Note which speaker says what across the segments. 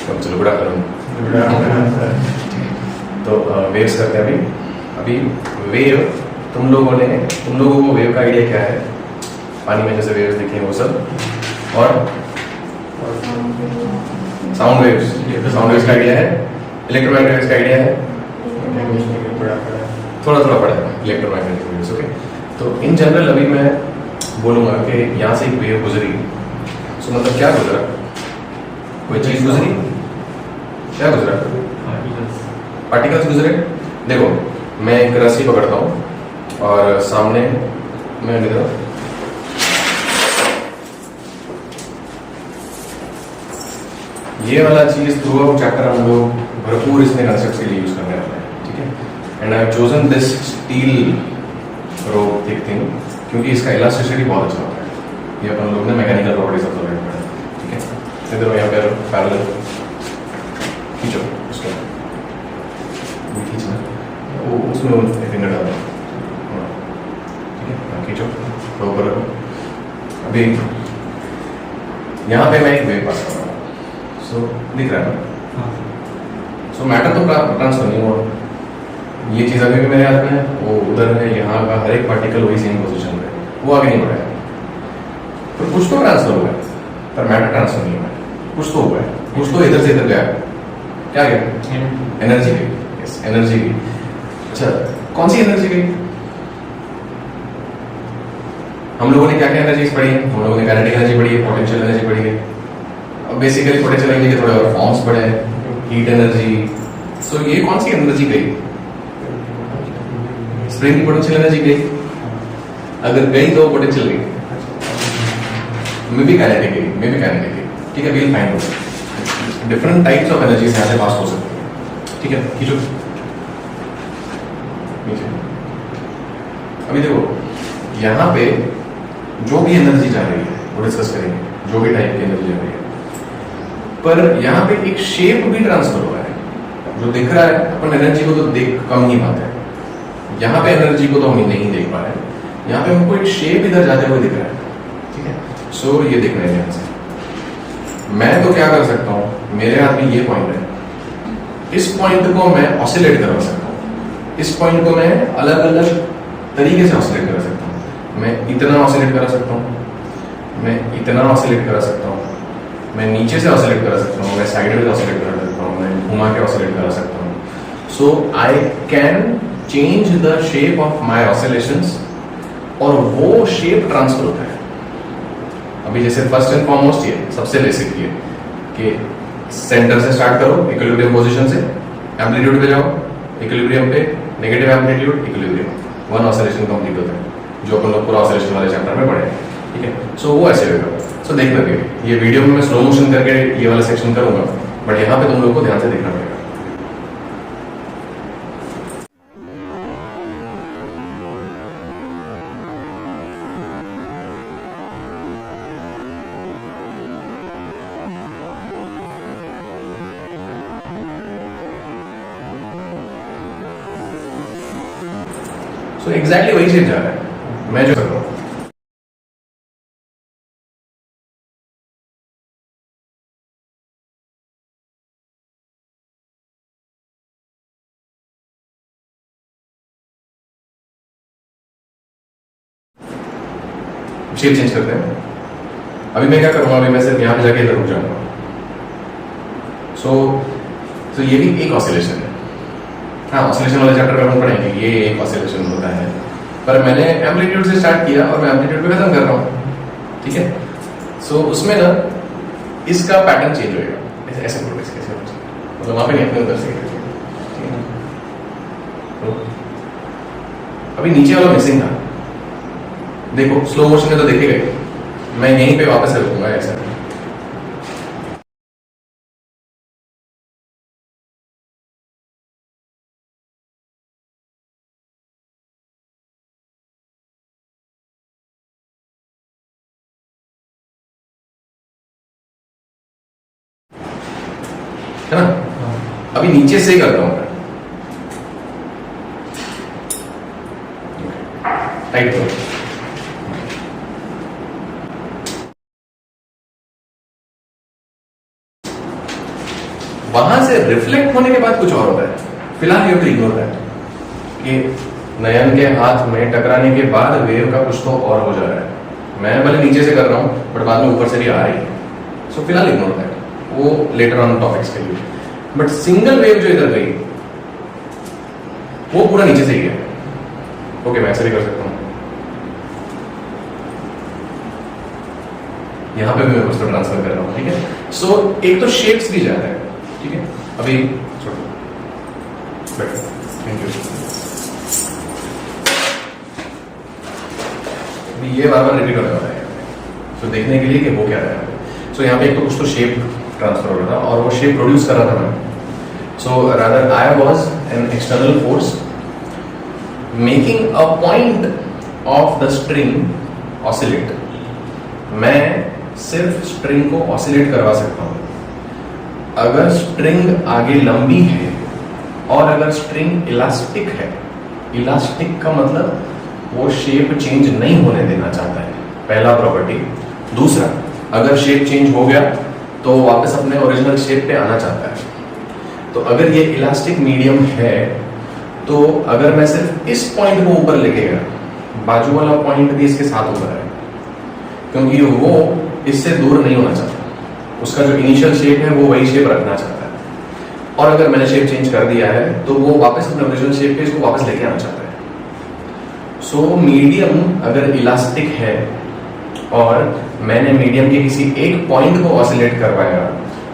Speaker 1: चलो good afternoon. तो waves करते हैं अभी वेव तुम लोगों को वेव का आइडिया क्या है? पानी में जैसे वेव्स दिखे वो सब, और साउंड वेव्स का आइडिया है, इलेक्ट्रोमैग्नेटिक वेव्स का आइडिया है, थोड़ा थोड़ा पढ़ा है इलेक्ट्रोमैग्नेटिक वेव्स। ओके, तो इन जनरल अभी मैं बोलूँगा कि यहाँ से एक वेव गुजरी, सो मतलब क्या गुजरा? कोई चीज़ गुजरी, क्या गुजरा? पार्टिकल्स गुजरे। देखो मैं एक रस्सी पकड़ता हूँ और सामने मैं लिख रहा हूँ, ये वाला चीज थ्रू आउट चैप्टर हम लोग भरपूर इसमें कंसेप्ट के लिए यूज करने वाले हैं, ठीक है। And I have chosen this steel rope thick thing क्योंकि इसका इलास्टिसिटी बहुत अच्छा होता है। ये अपन लोग ने mechanical properties of the wave पढ़ा, ठीक है। इधर यहाँ पर पैरेलल खींचो उसको, खींचना वो उसमें फिंगर डाल दो, ठीक है, खींचो तो ऊपर रखो। अभी यहाँ पे मैं एक वेव पास कर रहा हूँ, सो दिख रहा है ना? सो मैटर तो ट्रांसफर नहीं हुआ, ये चीज़ अभी भी मेरे हाथ में है, वो उधर है, यहाँ का हर एक पार्टिकल वही सेम पोजीशन पे, वो आगे नहीं बढ़ा है। तो कुछ तो ट्रांसफर हुआ है पर मैटर ट्रांसफर नहीं हुआ है, कुछ तो हुआ है, कुछ तो इधर से इधर गया। क्या गया? एनर्जी गई। यस, एनर्जी गई। अच्छा, कौन सी एनर्जी गई? हम लोगों ने क्या क्या एनर्जीज पढ़ी है? हम लोगों ने काइनेटिक एनर्जी पढ़ी है, पोटेंशियल एनर्जी पढ़ी है। अब बेसिकली पोटेंशियल एनर्जी के थोड़े और फॉर्म्स पढ़े हैं, हीट एनर्जी। सो ये कौन सी एनर्जी गई? स्प्रिंग की पोटेंशियल एनर्जी गई। अगर गई तो पोटेंशियल गई, मे बी काइनेटिक गई, मे बी काइनेटिक गई, ठीक है। We'll find out different types of energies यहाँ से पास हो सकती है, ठीक है। खींचो नीचे। अभी देखो यहाँ पे जो भी एनर्जी जा रही है वो डिस्कस करेंगे, जो भी टाइप की एनर्जी जा रही है, पर यहाँ पे एक शेप भी ट्रांसफर हो रहा है। जो दिख रहा है अपन एनर्जी को तो देख कम ही पाते हैं, यहाँ पे एनर्जी को तो हम नहीं देख पा रहे हैं, यहाँ पे हमको एक शेप इधर जाते हुए दिख रहा है, ठीक है। सो ये दिख रहा है यहाँ से। मैं तो क्या कर सकता हूँ, मेरे हाथ में ये पॉइंट है, इस पॉइंट को मैं ऑसिलेट करवा सकता हूँ, इस पॉइंट को मैं अलग अलग तरीके से ऑसिलेट करा सकता हूँ। मैं इतना ऑसिलेट करा सकता हूँ, मैं इतना ऑसिलेट करा सकता हूँ, मैं नीचे से ऑसिलेट करा सकता हूँ, मैं साइडवेज ऑसिलेट करा सकता हूँ, मैं घुमा के ऑसिलेट करा सकता हूँ। So I can change the shape of my oscillations और वो शेप ट्रांसफर होता है। अभी जैसे फर्स्ट एंड फॉरमोस्ट ये सबसे बेसिक ये कि सेंटर से स्टार्ट करो, इक्विलिब्रियम पोजीशन से एम्पलीट्यूड पे जाओ, इक्विलिब्रियम पे negative amplitude, equilibrium, one oscillation complete होता है, जो अपन लोग पूरा ऑसिलेशन वाले चैप्टर में पढ़े, ठीक है। सो वो ऐसे होगा। सो देखना भी, ये वीडियो में मैं स्लो मोशन करके ये वाला सेक्शन करूंगा, बट यहाँ पे तुम लोगों को ध्यान से देखना पड़ेगा। सो एग्जैक्टली वही चीज जा रहा है, मैं जो कर रहा हूँ। शेप चेंज करते हैं। अभी मैं क्या करूंगा, अभी मैं सिर्फ यहाँ पे जाके इधर रुक जाऊंगा। सो ये भी एक ऑसिलेशन है। हाँ, ऑसिलेशन वाले चैप्टर में हम पढ़ेंगे ये एक ऑसिलेशन होता है, पर मैंने एम्पलीट्यूड से स्टार्ट किया और मैं एम्पलीट्यूड पे खत्म कर रहा हूँ, ठीक है। सो उसमें ना इसका पैटर्न चेंज होएगा, ऐसे प्रोग्रेस कैसे हो, मतलब वहाँ पे नहीं, अपने उधर से, ठीक है। तो अभी नीचे वाला मिसिंग था, देखो स्लो मोशन में तो देखेगा ही, मैं यहीं पे वापस से रुकूंगा ऐसा। है ना? अभी नीचे से ही करता हूं मैं, टाइट करो। वहां से रिफ्लेक्ट होने के बाद कुछ और होता है, फिलहाल यू इग्नोर दैट कि नयन के हाथ में टकराने के बाद वेव का कुछ तो और हो जा रहा है, मैं भले नीचे से कर रहा हूं बट बाद में ऊपर से भी आ रही है, सो फिलहाल इग्नोर दैट, वो लेटर ऑन टॉपिक्स के लिए। बट सिंगल वेव जो इधर गई वो पूरा नीचे से ही है। ओके, मैं ऐसे भी कर सकता हूं, यहां पे भी मैं कुछ तो ट्रांसफर कर रहा हूं, ठीक है। सो एक तो शेप्स भी जाता है, ठीक है। अभी छोड़ो, थैंक यू। ये बार बार रिपीट होने वाला है, तो देखने के लिए कि वो क्या है। सो यहाँ पे एक तो कुछ तो शेप ट्रांसफर हो रहा था और वो शेप प्रोड्यूस कर रहा था मैं। So rather I was an external force making a point of the string oscillate. मैं सिर्फ स्ट्रिंग को ऑसिलेट करवा सकता हूं अगर स्ट्रिंग आगे लंबी है और अगर स्ट्रिंग इलास्टिक है। इलास्टिक का मतलब वो शेप चेंज नहीं होने देना चाहता है, पहला प्रॉपर्टी। दूसरा, अगर शेप चेंज हो गया तो वापस अपने ओरिजिनल शेप पे आना चाहता है। तो अगर ये इलास्टिक मीडियम है तो अगर मैं सिर्फ इस पॉइंट को ऊपर लेके गया, बाजू वाला पॉइंट भी इसके साथ ऊपर है, क्योंकि वो इससे दूर नहीं होना चाहता, उसका जो इनिशियल शेप है वो वही शेप रखना चाहता है। और अगर मैंने शेप चेंज कर दिया है तो वो वापस अपने ओरिजिनल शेप पे इसको वापस लेके आना चाहता है। सो मीडियम अगर इलास्टिक है और मैंने मीडियम के किसी एक पॉइंट को ऑसिलेट करवाया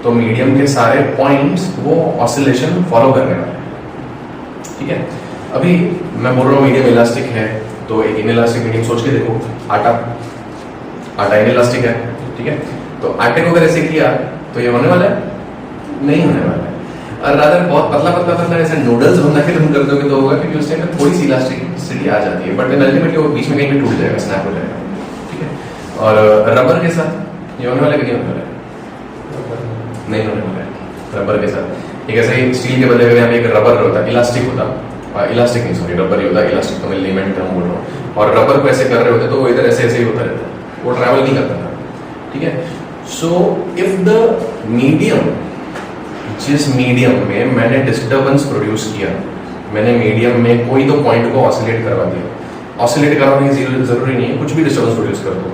Speaker 1: तो मीडियम के सारे पॉइंट्स वो ऑसिलेशन फॉलो करने वाले हैं, ठीक है। अभी मैं बोल रहा हूँ मीडियम इलास्टिक है, तो एक इनइलास्टिक मीडियम सोच के देखो, आटा इनइलास्टिक है, ठीक है। तो आटे को अगर ऐसे किया तो ये होने वाला है, नहीं होने वाला है। और रादर बहुत पतला पतला पतला ऐसे नूडल्स बना के तुम कर दोगे तो होगा, क्योंकि उस टाइम में थोड़ी सी इलास्टिसिटी आ जाती है, बट देन अल्टीमेटली वो बीच में कहीं भी टूट जाएगा, स्नैप हो जाएगा, ठीक है। और रबर के साथ ये होने वाला है कि नहीं होने वाला है? नहीं होने वाला है रबर के साथ। एक ऐसा ही स्टील के बदले में यहाँ पे एक रबर होता, इलास्टिक होता, इलास्टिक नहीं सॉरी रबर ही होता, इलास्टिक तो मैं लेमेंट टर्म बोल रहा हूँ। और रबर को ऐसे कर रहे होते तो वो इधर ऐसे ऐसे ही होता रहता, वो ट्रैवल नहीं करता था, ठीक है। सो इफ द मीडियम, जिस मीडियम में मैंने डिस्टर्बेंस प्रोड्यूस किया, मैंने मीडियम में कोई तो पॉइंट को ऑसिलेट करवा दिया, ऑसिलेट करवाने की जरूरी नहीं है, कुछ भी डिस्टर्बेंस प्रोड्यूस कर दो।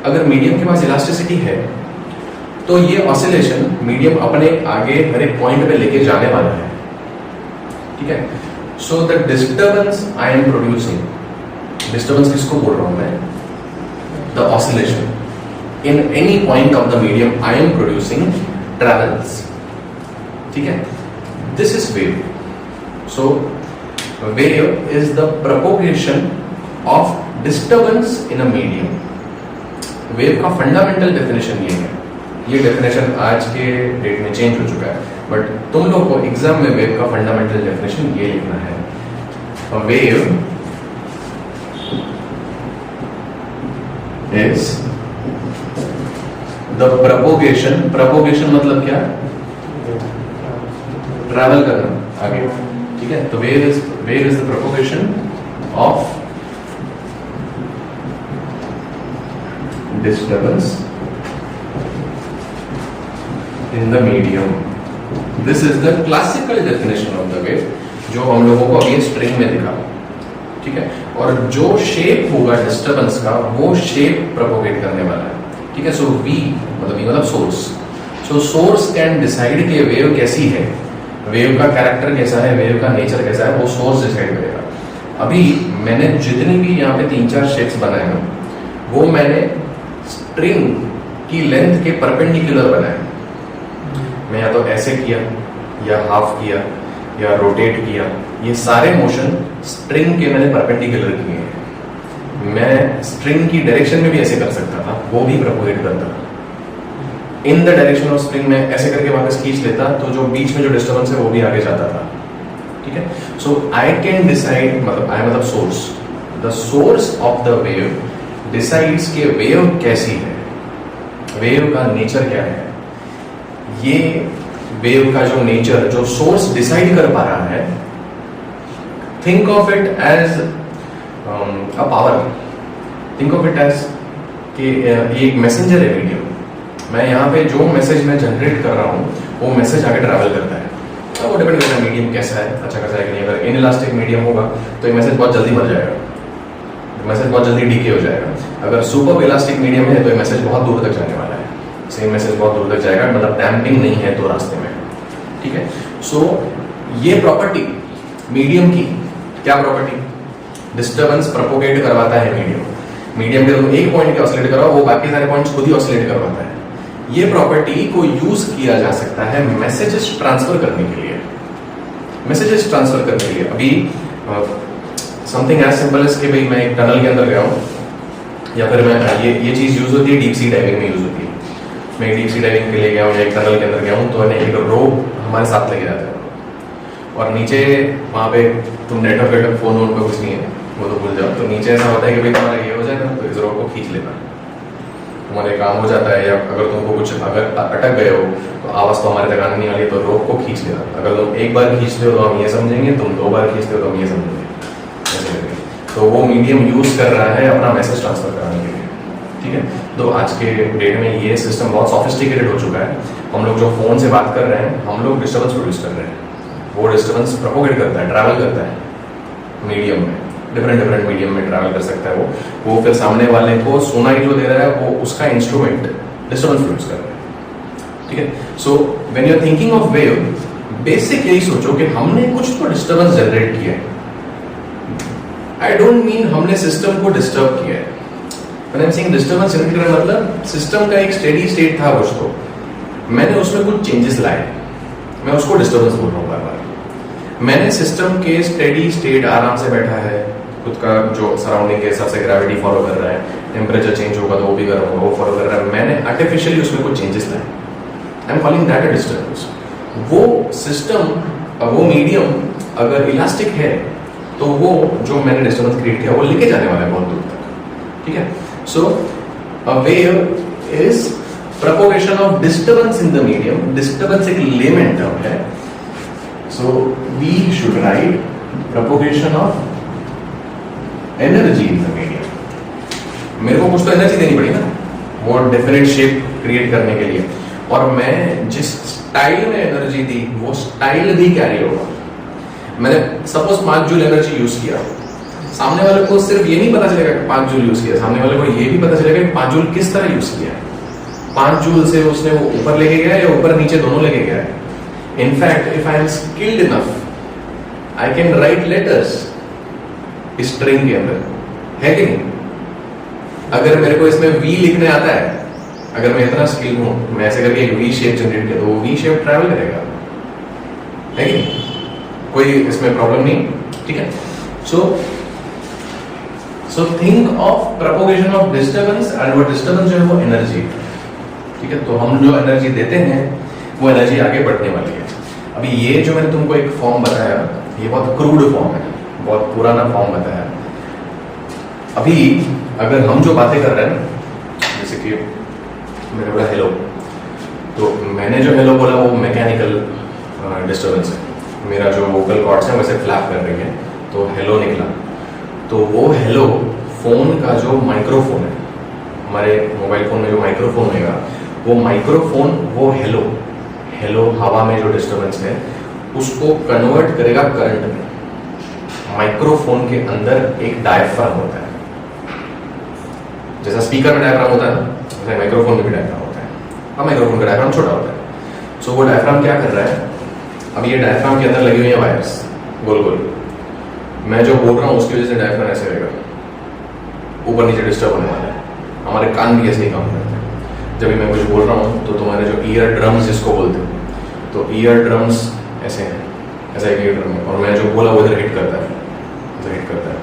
Speaker 1: अगर मीडियम के पास इलास्टिसिटी है तो ये ऑसिलेशन मीडियम अपने आगे हर एक पॉइंट पे लेके जाने वाला है, ठीक है। So the disturbance I am producing, disturbance किसको बोल रहा हूं मैं? The oscillation in any point of the medium I am producing travels, ठीक है। This is wave. So wave is the propagation of disturbance in a medium. Wave का fundamental definition ये है, ये डेफिनेशन आज के डेट में चेंज हो चुका है, बट तुम लोग को एग्जाम में वेव का फंडामेंटल डेफिनेशन ये लिखना है, wave is the propagation, propagation मतलब क्या? ट्रैवल करना आगे, ठीक है। तो wave is the propagation of disturbance in the medium. This is the classical definition of the wave, जो हम लोगों को अभी स्ट्रिंग में दिखा, ठीक है। और जो शेप होगा डिस्टर्बेंस का वो शेप प्रोपोगेट करने वाला है, ठीक है। सो V मतलब source, so source can decide कि वेव कैसी है, वेव का कैरेक्टर कैसा है, वेव का नेचर कैसा है, वो सोर्स डिसाइड करेगा। अभी मैंने जितनी भी यहाँ पे 3-4 शेप्स बनाए हैं वो मैंने स्ट्रिंग की लेंथ के परपेंडिकुलर बनाए। मैं या तो ऐसे किया या हाफ किया या रोटेट किया, ये सारे मोशन स्ट्रिंग के मैंने परपेंडिकुलर किए हैं। मैं स्ट्रिंग की डायरेक्शन में भी ऐसे कर सकता था, वो भी प्रोपोगेट करता था। इन द डायरेक्शन ऑफ स्ट्रिंग में ऐसे करके वापस खींच लेता तो जो बीच में जो डिस्टर्बेंस है वो भी आगे जाता था, ठीक है। सो आई कैन डिसाइड, मतलब source, the source of the wave decides कि वेव कैसी है, वेव का नेचर क्या है। ये वेव का जो नेचर, जो सोर्स डिसाइड कर पा रहा है, think of it as a power, think of it as कि ये एक मैसेंजर है मीडियम, मैं यहाँ पे जो मैसेज मैं जनरेट कर रहा हूँ वो मैसेज आगे ट्रैवल करता है। वो डिपेंड करता है मीडियम कैसा है, अच्छा खासा है कि नहीं। अगर इनइलास्टिक मीडियम होगा तो ये मैसेज बहुत जल्दी मर जाएगा, मैसेज बहुत जल्दी डीके हो जाएगा। अगर सुपर इलास्टिक मीडियम है तो ये मैसेज बहुत दूर तक जाने वाला है, सेम मैसेज बहुत दूर तक जाएगा, मतलब डैम्पिंग नहीं है तो रास्ते में, ठीक है। सो ये प्रॉपर्टी मीडियम की क्या प्रॉपर्टी, डिस्टर्बेंस प्रोपोगेट करवाता है मीडियम के तुम एक पॉइंट के ऑसिलेट कराओ, वो बाकी सारे पॉइंट्स खुद ही ऑसिलेट करवाता है। ये प्रॉपर्टी को यूज किया जा सकता है मैसेजेस ट्रांसफर करने के लिए, मैसेजेस ट्रांसफर करने के लिए। अभी समथिंग एज सिंपल एज कि भाई मैं एक टनल के अंदर गया हूँ, या फिर मैं ये चीज यूज होती है डीप सी डाइविंग में यूज होती है। मैं डीप सी डाइविंग के लिए गया हूँ या एक टनल के अंदर गया हूँ, तो एक रोप हमारे साथ लेके जाता है और नीचे वहाँ पे तुम नेटवर्क फोन वोन पे कुछ नहीं है, वो तो भूल जाओ। तो नीचे ऐसा होता है कि भाई तुम्हारा ये हो जाएगा तो इस रोप को खींच लेना, तुम्हारे काम हो जाता है। या अगर तुमको कुछ अगर अटक गए हो तो आवाज तो हमारे तक आने नहीं वाली, तो रोप को खींच लेना। अगर तुम एक बार खींचते हो तो हम ये समझेंगे, तुम 2 बार खींचते हो तो हम ये समझेंगे, ऐसे करके। तो वो मीडियम यूज कर रहा है अपना मैसेज ट्रांसफर कराने के लिए, ठीक है। तो आज के डेट में ये सिस्टम बहुत सॉफिस्टिकेटेड हो चुका है। हम लोग जो फोन से बात कर रहे हैं, हम लोग डिस्टर्बेंस प्रोड्यूस कर रहे हैं, वो डिस्टर्बेंस प्रोपोगेट करता है, ट्रैवल करता है मीडियम में, डिफरेंट मीडियम में ट्रैवल कर सकता है वो फिर सामने वाले को सुनाई जो दे रहा है वो उसका इंस्ट्रूमेंट डिस्टर्बेंस प्रोड्यूस कर रहा है, ठीक है। So when you are thinking of wave, basic यही सोचो कि हमने कुछ तो डिस्टर्बेंस जनरेट किया है। आई डोंट मीन हमने सिस्टम को डिस्टर्ब किया है। When I am saying disturbance generate करना मतलब सिस्टम का एक स्टेडी स्टेट था कुछ, तो मैंने उसमें कुछ चेंजेस लाए, मैं उसको डिस्टर्बेंस बोल रहा हूँ बार बार। मैंने सिस्टम के स्टेडी स्टेट आराम से बैठा है, खुद का जो सराउंडिंग के हिसाब से ग्रेविटी फॉलो कर रहा है, टेम्परेचर चेंज होगा तो वो भी गर्म होगा, वो फॉलो कर रहा है। मैंने आर्टिफिशियली उसमें कुछ चेंजेस लाए, I am calling that a disturbance. वो सिस्टम, वो मीडियम अगर इलास्टिक है तो वो जो मैंने डिस्टर्बेंस क्रिएट किया वो लेके जाने वाला है बहुत दूर तक, ठीक है। So a wave is propagation of disturbance in the medium. Disturbance एक लेमन टर्म है, so we should write propagation of energy in the medium। मेरे को कुछ तो एनर्जी देनी पड़ी ना वो डेफिनेट शेप क्रिएट करने के लिए, और मैं जिस स्टाइल में एनर्जी दी वो स्टाइल भी कैरी होगा। मैंने सपोज 5 जूल एनर्जी यूज किया, सामने वाले को सिर्फ ये नहीं पता चलेगा कि 5 जूल यूज किया, सामने वाले को ये भी पता चलेगा कि 5 जूल किस तरह यूज किया है। 5 जूल से उसने वो ऊपर लेके गया या ऊपर नीचे दोनों लेके गया है। In fact, if I am skilled enough, I can write letters string के अंदर, है कि नहीं? अगर मेरे को इसमें V लिखने आता है, अगर मैं इतना स्किल हूं, मैं ऐसे करके एक V शेप जनरेट किया तो वो V शेप ट्रैवल करेगा, है कि नहीं? कोई इसमें प्रॉब्लम नहीं, ठीक है। So think of propagation of disturbance, and वो डिस्टर्बेंस जो है वो एनर्जी, ठीक है। तो हम जो एनर्जी देते हैं वो एनर्जी आगे बढ़ने वाली है। अभी ये जो मैंने तुमको एक फॉर्म बताया, ये बहुत क्रूड फॉर्म है, बहुत पुराना फॉर्म बताया। अभी अगर हम जो बातें कर रहे हैं, जैसे कि मैंने बोला हेलो, तो मैंने जो हेलो बोला वो मैकेनिकल डिस्टर्बेंस है। मेरा जो वोकल कॉर्ड्स है वैसे फ्लैप कर रही है तो हेलो निकला। तो वो हेलो फोन का जो माइक्रोफोन है, हमारे मोबाइल फोन में जो माइक्रोफोन होगा, वो माइक्रोफोन वो हेलो हवा में जो डिस्टर्बेंस है उसको कन्वर्ट करेगा करंट में। माइक्रोफोन के अंदर एक डायफ्राम होता है, जैसा स्पीकर में डायफ्राम होता है वैसे माइक्रोफोन में भी डायफ्राम होता है। अब माइक्रोफोन का डायफ्राम छोटा होता है। सो वो डायफ्राम क्या कर रहा है, अब ये डायफ्राम के अंदर लगी हुई है वायर्स गोल गोल, मैं जो बोल रहा हूँ उसकी वजह से डायफ्राम ऐसे रहेगा, ऊपर नीचे डिस्टर्ब होने वाला है। हमारे कान भी ऐसे ही काम करते हैं। जब भी मैं कुछ बोल रहा हूँ तो तुम्हारे जो ईयर ड्रम्स जिसको बोलते हैं, तो ईयर ड्रम्स ऐसे हैं, ऐसा एक ईयर ड्रम है, और मैं जो बोला वो इधर हिट करता है, इधर हिट करता है।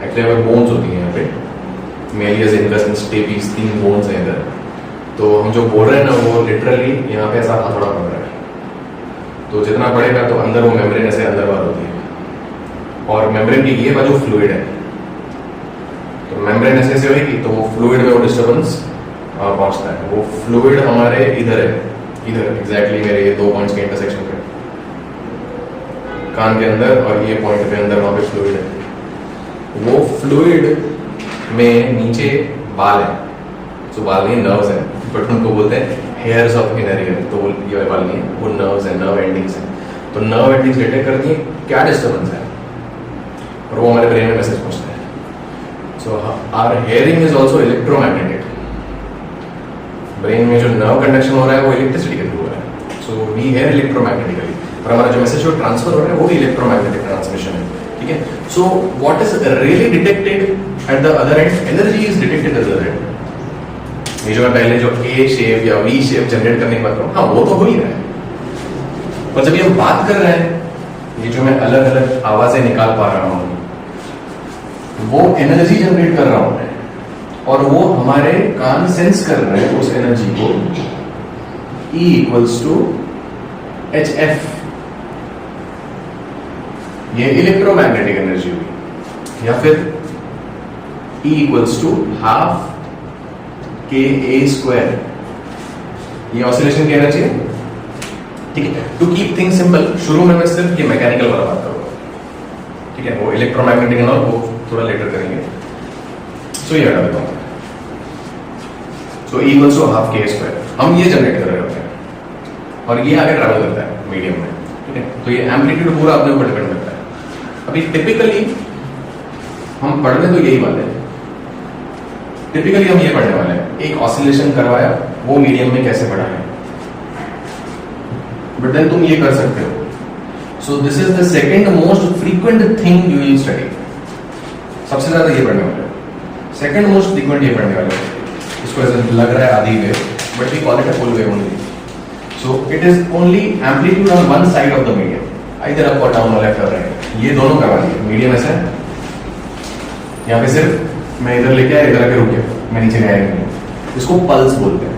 Speaker 1: एक्चुअली हमें बोन्स होती हैं यहाँ पे, मेलियस, इनकस, स्टेपीज, 3 बोन्स हैं इधर। तो हम जो बोल रहे हैं ना वो लिटरली यहाँ पे ऐसा हथौड़ा पड़ रहा है, तो जितना बढ़ेगा तो अंदर वो मेम्ब्रेन ऐसे अंदर बार होती है, और मेम्ब्रेन की ये बाजू फ्लूइड है, तो मेम्ब्रेन ऐसे होगी तो वो फ्लूइड में वो डिस्टर्बेंस पहुंचता है। वो फ्लूइड हमारे इधर है, इधर एग्जैक्टली मेरे ये 2 पॉइंट्स के इंटरसेक्शन पे, कान के अंदर और ये पॉइंट पे अंदर वहां पे फ्लूइड है। वो फ्लूइड में नीचे बाल है, तो बाल नहीं नर्व्स हैं, बट उनको बोलते हैं हेयर्स ऑफ इनर ईयर, तो ये वाली है वो नर्व्स हैं, नर्व एंडिंग्स हैं। तो नर्व एंडिंग्स डिटेक्ट करती है क्या डिस्टर्बेंस है और वो हमारे ब्रेन में मैसेज पहुंचता है। So our hearing is also electromagnetic. Brain में जो नर्व कंडक्शन हो रहा है वो इलेक्ट्रिसिटी के थ्रू हो रहा है। सो वी हेयर इलेक्ट्रोमैग्नेटिकली, और हमारा जो मैसेज जो ट्रांसफर हो रहा है वो भी इलेक्ट्रोमैग्नेटिक ट्रांसमिशन है। ठीक है, so what is really detected at the other and, energy is detected at the other and. ये जो मैं पहले जो ए शेप या वी शेप जनरेट करने की बात करूं, हाँ वो तो हो ही रहा है, पर जब ये हम बात कर रहे हैं, ये जो मैं अलग अलग आवाजें निकाल पा रहा हूं वो एनर्जी जनरेट कर रहा हूं मैं, और वो हमारे कान सेंस कर रहे हैं उस एनर्जी को। E इक्वल्स टू HF, ये इलेक्ट्रोमैग्नेटिक एनर्जी हुई, या फिर E equals to half KA², ये ऑसिलेशन की एनर्जी है। ठीक है, टू कीप थिंग्स सिंपल, शुरू में मैं सिर्फ ये मैकेनिकल वाला बात करूंगा। ठीक है, वो इलेक्ट्रोमैग्नेटिक एंड वो थोड़ा लेटर करेंगे। सो ये हटा देता हूं। So E equals to half KA², हम ये जनरेट कर रहे होते हैं और ये आगे ट्रैवल करता है मीडियम में। ठीक है, तो ये एम्पलीट्यूड पूरा अपने ऊपर डिपेंड करता है। अभी टिपिकली हम पढ़ने तो यही वाले हैं, टिपिकली हम ये पढ़ने वाले हैं एक ऑसिलेशन करवाया, वो मीडियम में कैसे पढ़ा है, बट देन तुम ये कर सकते हो। So this is the second most frequent thing you will study. सबसे ज्यादा ये पढ़ने वाले, सेकंड मोस्ट फ्रीक्वेंट ये पढ़ने वाले। इसको ऐसे लग रहा है आधी wave, but we call it a full wave only. So it is only amplitude on one side of the medium, either up or down or left or right, ये दोनों करवा दिए। मीडियम ऐसा है, यहाँ पे सिर्फ मैं इधर लेके आया, इधर आके रुक गया, मैं नीचे गया नहीं, इसको पल्स बोलते हैं।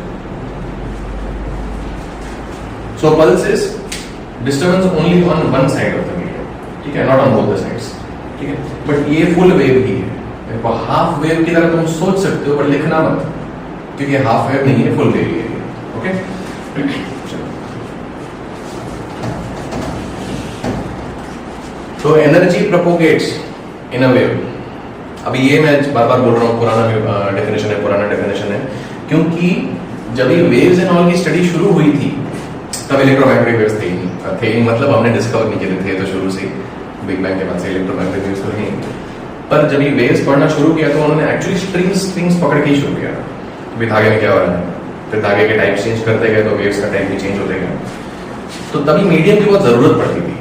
Speaker 1: So pulse is disturbance only on one side of the medium, ठीक है, not on both the sides. ठीक है, बट ये फुल वेव ही है। देखो हाफ वेव की तरह तुम सोच सकते हो, बट लिखना मत, क्योंकि हाफ वेव नहीं है, फुल वेव ही है। ओके, तो energy propagates in a wave. अभी ये मैं बार बार बोल रहा हूँ पुराना डेफिनेशन है, पुराना डेफिनेशन है, क्योंकि जब ये वेव्स एंड ऑल की स्टडी शुरू हुई थी तब इलेक्ट्रोमैग्नेटिक वेव्स थे ही, मतलब हमने डिस्कवर नहीं किए थे तो शुरू से, बिग बैंग के बाद से इलेक्ट्रोमैग्नेटिक वेव्स तो नहीं। पर जब ये वेव्स पढ़ना शुरू किया तो उन्होंने एक्चुअली स्ट्रिंग्स पकड़ के ही शुरू किया। अभी धागे में क्या हो रहा है, फिर धागे के टाइप चेंज करते गए तो वेव्स का टाइप भी चेंज होते गए, तो तभी मीडियम की बहुत जरूरत पड़ती थी।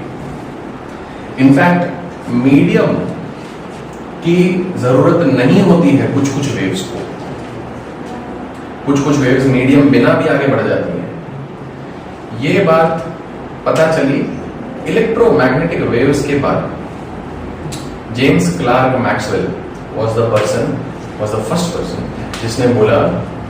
Speaker 1: इनफैक्ट मीडियम की जरूरत नहीं होती है कुछ कुछ वेव्स को, कुछ कुछ वेव्स मीडियम बिना भी आगे बढ़ जाती हैं। ये बात पता चली इलेक्ट्रोमैग्नेटिक वेव्स के बाद। James Clerk Maxwell was the first person जिसने बोला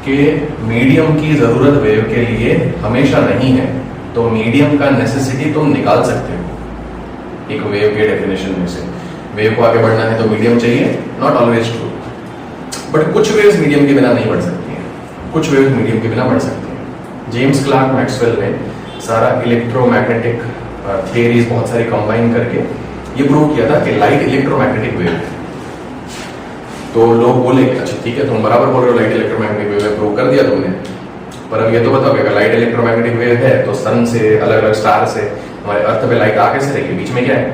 Speaker 1: कि मीडियम की जरूरत वेव के लिए हमेशा नहीं है, तो मीडियम का नेसेसिटी तुम निकाल सकते हो एक वेव के डेफिनेशन में से। वेव को आगे बढ़ना है तो मीडियम चाहिए, नॉट ऑलवेज ट्रू, बट कुछ वेव्स मीडियम के बिना नहीं बढ़ सकती हैं, कुछ वेव्स मीडियम के बिना बढ़ सकती हैं। जेम्स क्लार्क मैक्सवेल ने सारा इलेक्ट्रोमैग्नेटिक थियरीज बहुत सारी कंबाइन करके ये प्रूव किया था कि लाइट इलेक्ट्रोमैग्नेटिक वेव है। तो लोग बोले कि अच्छा ठीक है, तुम बराबर बोल रहे हो, लाइट इलेक्ट्रोमैग्नेटिक वेव है, प्रूव कर दिया तुमने, पर अब ये तो बताओ कि अगर लाइट इलेक्ट्रोमैग्नेटिक वेव है तो सन से, अलग अलग स्टार से, हमारे अर्थ पे लाइट आगे से रहेगी, बीच में क्या है?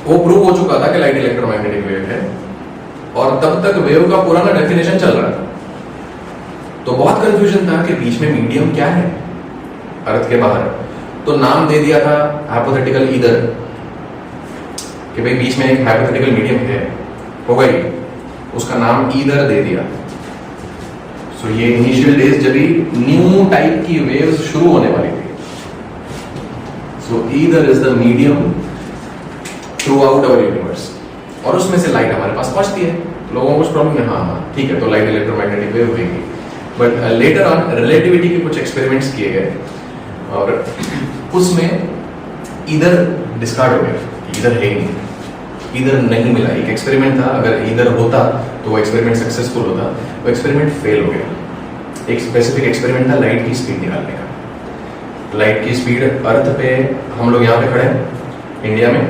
Speaker 1: वो प्रूव हो चुका था कि लाइट इलेक्ट्रोमैग्नेटिक वेव है, और तब तक वेव का पुराना डेफिनेशन चल रहा था। तो बहुत कंफ्यूजन था कि बीच में मीडियम क्या है अर्थ के बाहर। तो नाम दे दिया था हाइपोथेटिकल ईदर, कि भाई बीच में एक हाइपोथेटिकल मीडियम है, हो गई, उसका नाम ईदर दे दिया। सो ये इनिशियल डेज जब भी न्यू टाइप की वेव्स शुरू होने वाली थी। सो either is the medium through out our universe, और उसमें से लाइट हमारे पास पहुंचती है। लोगों को कुछ प्रॉब्लम है, हाँ ठीक है, तो लाइट इलेक्ट्रोमैग्नेटिक वेव होगी। बट लेटर ऑन रिलेटिविटी के कुछ एक्सपेरिमेंट्स किए गए और उसमें इधर डिस्कार्ड हो गया, इधर है ही नहीं, इधर नहीं मिला। एक एक्सपेरिमेंट था, अगर इधर होता तो वो एक्सपेरिमेंट सक्सेसफुल होता, वो एक्सपेरिमेंट फेल हो गया। एक स्पेसिफिक एक्सपेरिमेंट था लाइट की स्पीड निकालने का। लाइट की स्पीड अर्थ पे, हम लोग यहाँ पे खड़े हैं इंडिया में,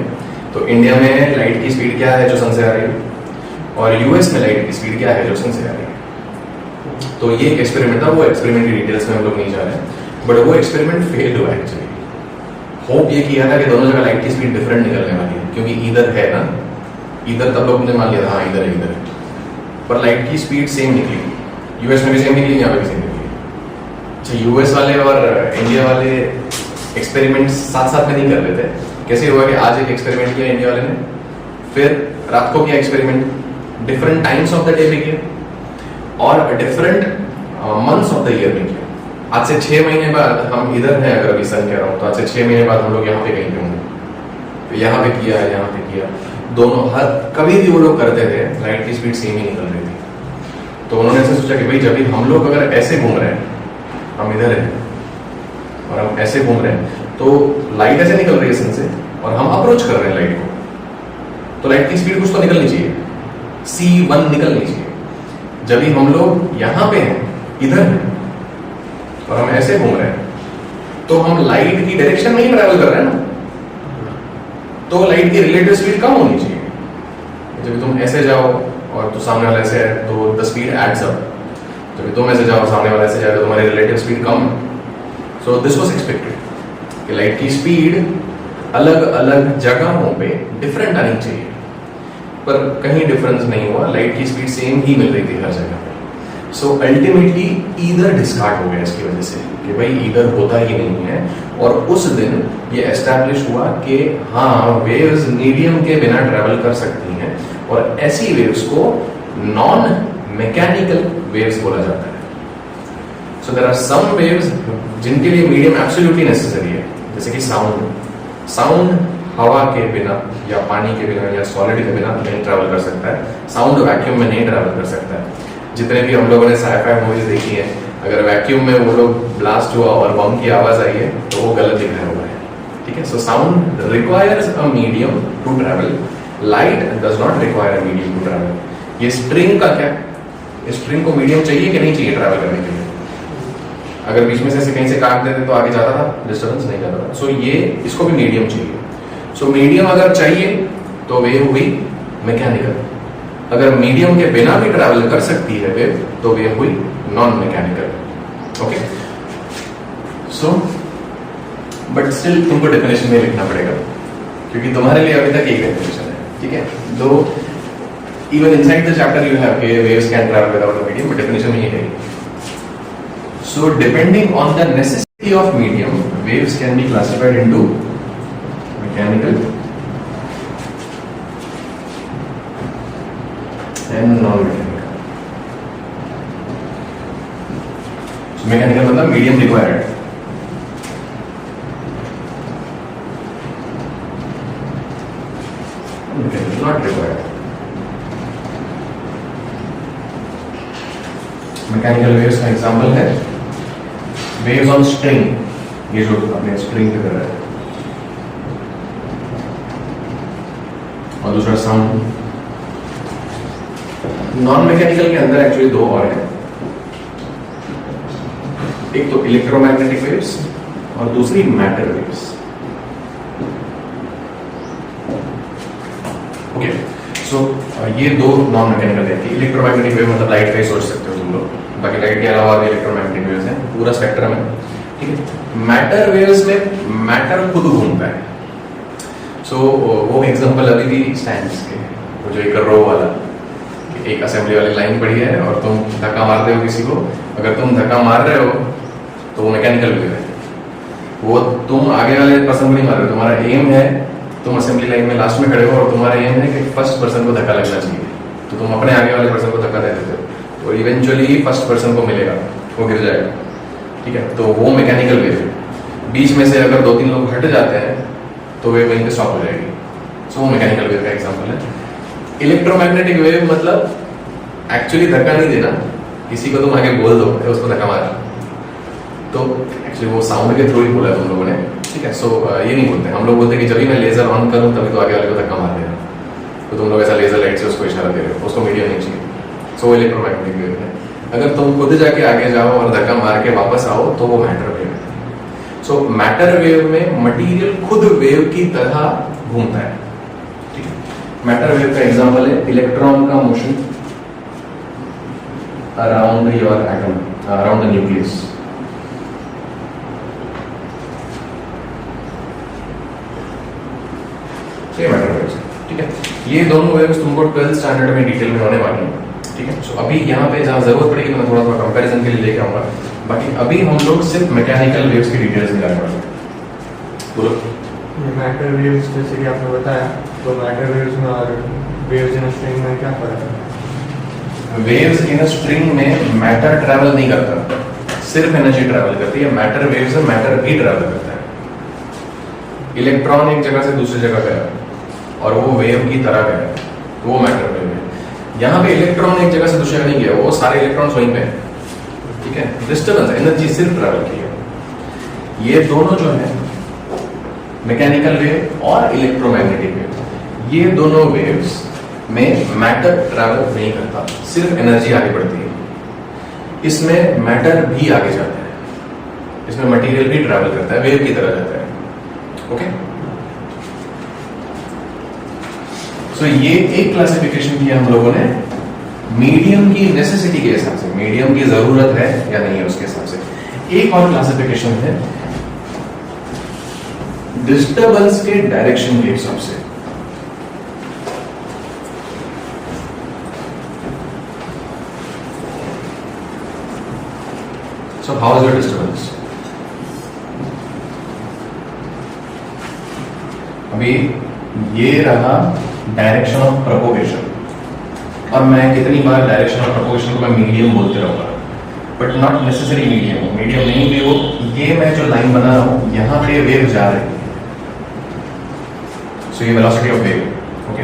Speaker 1: तो इंडिया में लाइट की स्पीड क्या है जो सन से आ रही है, और यूएस में लाइट की स्पीड क्या है जो सन से आ रही है। तो ये एक एक्सपेरिमेंट था, वो एक्सपेरिमेंट की डिटेल्स में हम लोग नहीं जा रहे हैं, बट वो एक्सपेरिमेंट फेल हुआ एक्चुअली। होप ये किया था कि दोनों जगह लाइट की स्पीड डिफरेंट निकलने वाली है, क्योंकि इधर है ना, इधर तब लोग ने मान लिया था हाँ इधर है, पर लाइट की स्पीड सेम निकली। यूएस में भी सेम निकली, यहाँ पे भी सेम निकली। अच्छा, यूएस वाले और इंडिया वाले एक्सपेरिमेंट साथ साथ में नहीं कर रहे थे। कैसे हुआ कि आज एक एक्सपेरिमेंट किया इंडिया वाले ने, फिर रात को किया experiment, different times of the day में किया और different months of the year में किया। आज से 6 महीने बाद हम इधर हैं, अगर अभी सन कह रहा हूँ, तो आज से 6 महीने बाद हम लोग यहाँ पे कहीं पे होंगे, तो यहाँ पे किया है, यहाँ पे किया, दोनों हर कभी भी वो लोग करते थे लाइट की स्पीड सेम ही निकल रही थी। तो उन्होंने ऐसे सोचा कि भाई जब भी हम लोग अगर ऐसे घूम रहे हैं, हम इधर हैं और हम ऐसे घूम रहे हैं, तो लाइट ऐसे निकल रही है सन से और हम अप्रोच कर रहे हैं लाइट को, तो लाइट की स्पीड कुछ तो निकलनी चाहिए, c1 निकलनी चाहिए। जब भी हम लोग यहाँ पे हैं, इधर हैं और हम ऐसे घूम रहे हैं, तो हम लाइट की डायरेक्शन में ही ट्रैवल कर रहे हैं ना, तो लाइट की रिलेटिव स्पीड कम होनी चाहिए। जब तुम ऐसे जाओ और तो सामने वाला ऐसे है, तो द स्पीड एड्स अप। जब तुम ऐसे जाओ, सामने वाला ऐसे जाए, तो तुम्हारी रिलेटिव स्पीड कम है। सो दिस वाज एक्सपेक्टेड कि लाइट की स्पीड अलग अलग जगहों पे डिफरेंट आनी चाहिए, पर कहीं डिफरेंस नहीं हुआ, लाइट की स्पीड सेम ही मिल रही थी हर जगह पे। सो अल्टीमेटली ईदर डिस्कार्ड हो गया इसकी वजह से कि भाई ईदर होता ही नहीं है, और उस दिन ये एस्टैब्लिश हुआ कि हाँ, वेव्स मीडियम के बिना ट्रैवल कर सकती हैं, और ऐसी वेव्स को नॉन मैकेनिकल वेव्स बोला जाता है। So there are some waves जिनके लिए मीडियम एब्सोल्युटली नेसेसरी है, जैसे कि साउंड हवा के बिना या पानी के बिना या सॉलिड के बिना नहीं ट्रैवल कर सकता है, साउंड वैक्यूम में नहीं ट्रैवल कर सकता है। जितने भी हम लोगों ने साइ-फाई मूवीज देखी है, अगर वैक्यूम में वो लोग ब्लास्ट हुआ और बम की आवाज आई है, तो वो गलत दिखाया हुआ है, ठीक है। So sound requires a medium to travel, light does not require a medium to travel. ये स्ट्रिंग का क्या, स्ट्रिंग को मीडियम चाहिए कि नहीं चाहिए ट्रैवल करने के लिए? अगर बीच में से कहीं से काट देते तो आगे जाता था, डिस्टर्बेंस नहीं जाता था। सो ये इसको भी मीडियम चाहिए। सो मीडियम अगर चाहिए तो वेव हुई मैकेनिकल, अगर मीडियम के बिना भी ट्रैवल कर सकती है वेव, तो वेव हुई non mechanical. Okay, so but still तुमको डेफिनेशन में लिखना पड़ेगा, क्योंकि तुम्हारे लिए अभी तक एक डेफिनेशन है, ठीक है। Though even inside the chapter you have के waves can travel without a medium, but definition में ये है। So depending on the necessity of medium, waves can be classified into mechanical and non-mechanical. So mechanical मतलब medium required. Mechanical not required. Mechanical waves का example है waves on string, ये जो अपने string पे कर रहा है, और दूसरा साउंड। नॉन मैकेनिकल के अंदर एक्चुअली दो और हैं, एक तो इलेक्ट्रोमैग्नेटिक वेव्स और दूसरी मैटर वेव्स। ओके, सो ये दो नॉन मैकेनिकल है। इलेक्ट्रोमैग्नेटिक वेव मतलब लाइट का ही सोच सकते हो तुम लोग, बाकी लाइट के अलावा भी इलेक्ट्रोमैग्नेटिक वेव्स हैं, पूरा स्पेक्ट्रम है, ठीक है। मैटर वेव्स में मैटर खुद घूमता है। सो वो एग्जांपल अभी भी स्टैंड्स के, वो जो एक रो वाला, एक असेंबली वाली लाइन पड़ी है और तुम धक्का मारते हो किसी को, अगर तुम धक्का मार रहे हो तो वो मैकेनिकल वेव है, वो तुम आगे वाले पर्सन को नहीं मार रहे हो। तुम्हारा एम है, तुम असेंबली लाइन में लास्ट में खड़े हो और तुम्हारा एम है कि फर्स्ट पर्सन को धक्का लगना चाहिए, तो तुम अपने आगे वाले पर्सन को धक्का दे देते हो, और इवेंचुअली फर्स्ट पर्सन को मिलेगा, वो गिर जाएगा, ठीक है। तो वो मैकेनिकल वेव है। बीच में से अगर 2-3 लोग हट जाते हैं तो वेव वहीं पे स्टॉप हो जाएगी। सो वो मैकेनिकल वेव का एग्जाम्पल है। इलेक्ट्रोमैग्नेटिक वेव मतलब एक्चुअली धक्का नहीं देना, किसी को तुम आगे बोल दो उसको धक्का मार, तो एक्चुअली वो साउंड के थ्रू ही बोला है तुम लोगों ने, ठीक है। सो ये नहीं बोलते, हम लोग बोलते कि जब भी मैं लेजर ऑन करूं तभी तो आगे वाले को धक्का मार देना, तो तुम लोग ऐसा लेजर लाइट से उसको इशारा दे रहे हो, उसको मीडियम नहीं चाहिए। सो इलेक्ट्रोमैग्नेटिक वेव है। अगर तुम खुद जाके आगे जाओ और धक्का मार के वापस आओ तो वो मैटर वेव है। सो मैटर वेव में मटीरियल खुद वेव की तरह घूमता है, ठीक है। मैटर वेव का एग्जाम्पल है इलेक्ट्रॉन का motion, around your atom, around the nucleus. ये मैटर वेव्स, ठीक है। ये दोनों वेव्स तुमको 12th स्टैंडर्ड में डिटेल में होने वाली हैं, ठीक है। सो अभी यहाँ पे जहाँ जरूरत पड़ेगी तो मैं थोड़ा थोड़ा कंपैरिजन के लिए लेके आऊंगा। बाकी अभी हम लोग सिर्फ मैकेनिकल वेव्स की डिटेल्स निकालने वाले हैं। बोलो।
Speaker 2: मैटर वेव्स जैसे कि आपने बताया, तो मैटर वेव्स में और वेव्स इन स्ट्रिंग में क्या फर्क है?
Speaker 1: वेव्स इन स्ट्रिंग में मैटर ट्रैवल नहीं करता, सिर्फ एनर्जी ट्रैवल करती है। मैटर वेव्स में मैटर भी ट्रैवल करता है। इलेक्ट्रॉन एक जगह से दूसरी जगह गया और वो वेव की तरह गया, तो वो मैटर वेव है। यहाँ पे इलेक्ट्रॉन एक जगह से दूसरी जगह नहीं गया, वो सारे इलेक्ट्रॉन्स वहीं पे हैं, ठीक है। डिस्टर्बेंस, एनर्जी सिर्फ ट्रैवल की है। ये दोनों जो है मैकेनिकल वेव और इलेक्ट्रोमैग्नेटिक वेव, ये दोनों वेव्स में मैटर ट्रैवल नहीं करता, सिर्फ एनर्जी आगे बढ़ती है। इसमें मैटर भी आगे जाता है, इसमें मटेरियल भी ट्रैवल करता है, वेव की तरह जाता है। ओके, सो ये एक क्लासिफिकेशन की हम लोगों ने मीडियम की नेसेसिटी के हिसाब से, मीडियम की जरूरत है या नहीं है उसके हिसाब से। एक और क्लासिफिकेशन है डिस्टर्बेंस के डायरेक्शन के हिसाब से। So how is your disturbance? अभी ये रहा डायरेक्शन ऑफ प्रोपोगेशन, और मैं कितनी बार डायरेक्शन ऑफ प्रोपोगेशन को मैं मीडियम बोलते रहूंगा, but not necessary medium, medium नहीं भी हो। ये मैं जो लाइन बना रहा हूं यहां पे वेव जा रही है, सो ये वेलोसिटी ऑफ वेव, ओके।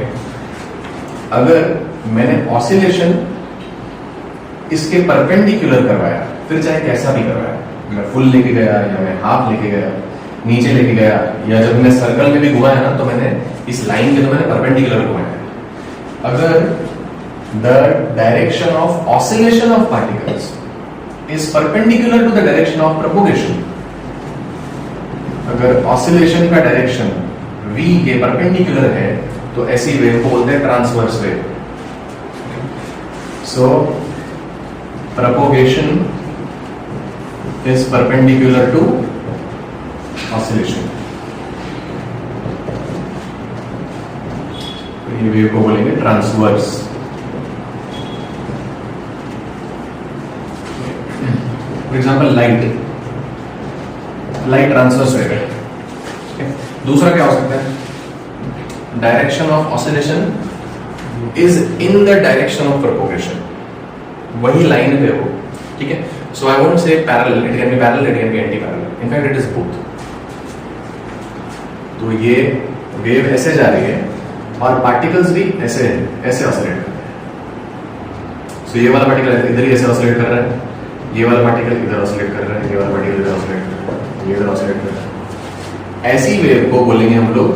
Speaker 1: अगर मैंने ऑसिलेशन इसके परपेंडिकुलर करवाया, फिर चाहे कैसा भी करवाया, मैं फुल लेके गया या मैं हाफ लेके गया, नीचे लेके गया, या जब मैं सर्कल में भी घुमाया ना तो मैंने इस लाइन के तो मैंने परपेंडिकुलर घुमाया। अगर the direction of oscillation of particles is perpendicular to the direction of propagation, अगर ऑसिलेशन का डायरेक्शन v के परपेंडिकुलर है तो ऐसी वेव को बोलते हैं transverse wave. So propagation is perpendicular to oscillation, तो ये वेव को बोलेंगे transverse. For example light transverse wave है। दूसरा क्या हो सकता है? Direction of oscillation is in the direction of propagation, वही लाइन पे हो, ठीक है। So I won't say parallel, it can be parallel, it can be anti parallel, in fact it is both. तो ये वेव ऐसे जा रही है और पार्टिकल्स भी ऐसे ऑसिलेट कर रहे हैं। सो ये वाला पार्टिकल इधर ही ऐसे ऑसिलेट कर रहा है, ये वाला पार्टिकल इधर ऑसिलेट कर रहा है, ये वाला पार्टिकल इधर ऑसिलेट कर रहा है, ये इधर ऑसिलेट कर रहा है। ऐसी वेव को बोलेंगे हम लोग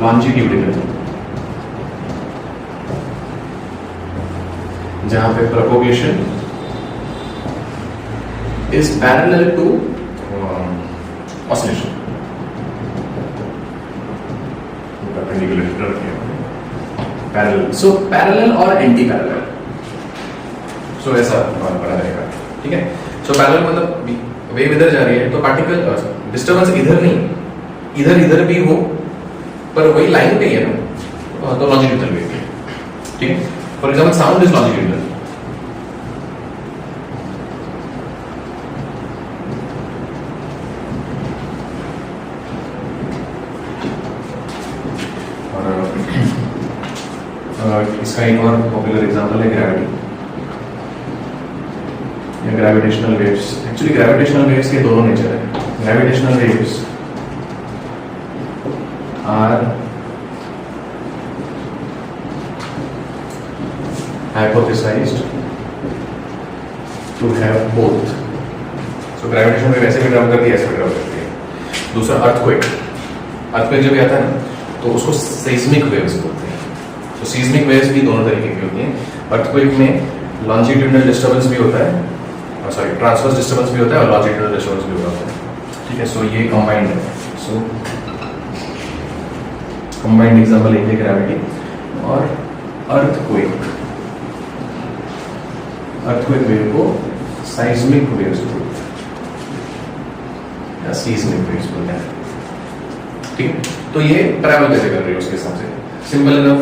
Speaker 1: लॉन्जिट्यूडिनल, जहां पे propagation is parallel to oscillation, parallel. So parallel और एंटी पैरेलल, सो ऐसा पता रहेगा, ठीक है। सो पैरेलल मतलब वेव इधर जा रही है तो पार्टिकल डिस्टर्बेंस इधर नहीं, इधर भी हो, पर वही लाइन पे ही है ना, तो लॉन्जिट्यूडिनल वेव है, ठीक है। For example sound is longitudinal, इसका एक और पॉपुलर एग्जांपल है ग्रेविटी या gravitational waves. Actually gravitational waves के दोनों नेचर है। Gravitational waves are hypothesized to have both. So gravitation wave ऐसे भी ट्रैवल करती है, ऐसे भी ट्रैवल करती है। दूसरा अर्थक्वेक जब भी आता है ना तो उसको सेismic वेव्स बोलते हैं। तो सीस्मिक वेव्स भी दोनों तरीके की होती हैं। अर्थक्वेक में लॉन्जिट्यूडिनल डिस्टर्बेंस भी होता है, सॉरी ट्रांसवर्स डिस्टर्बेंस भी होता है और लॉन्जिट्यूडिनल डिस्टर्बेंस भी होता है, ठीक है। सो ये कंबाइंड है। सो कंबाइंड एग्जांपल एक है ग्रेविटी और अर्थक्वेक। अर्थक्वेक वेव को साइज्मिक वेव्स बोलते हैं या सीस्मिक वेव्स बोलते हैं। ठीक है, तो ये ट्रैवल कैसे कर रही है उसके हिसाब से सिंपल इनफ,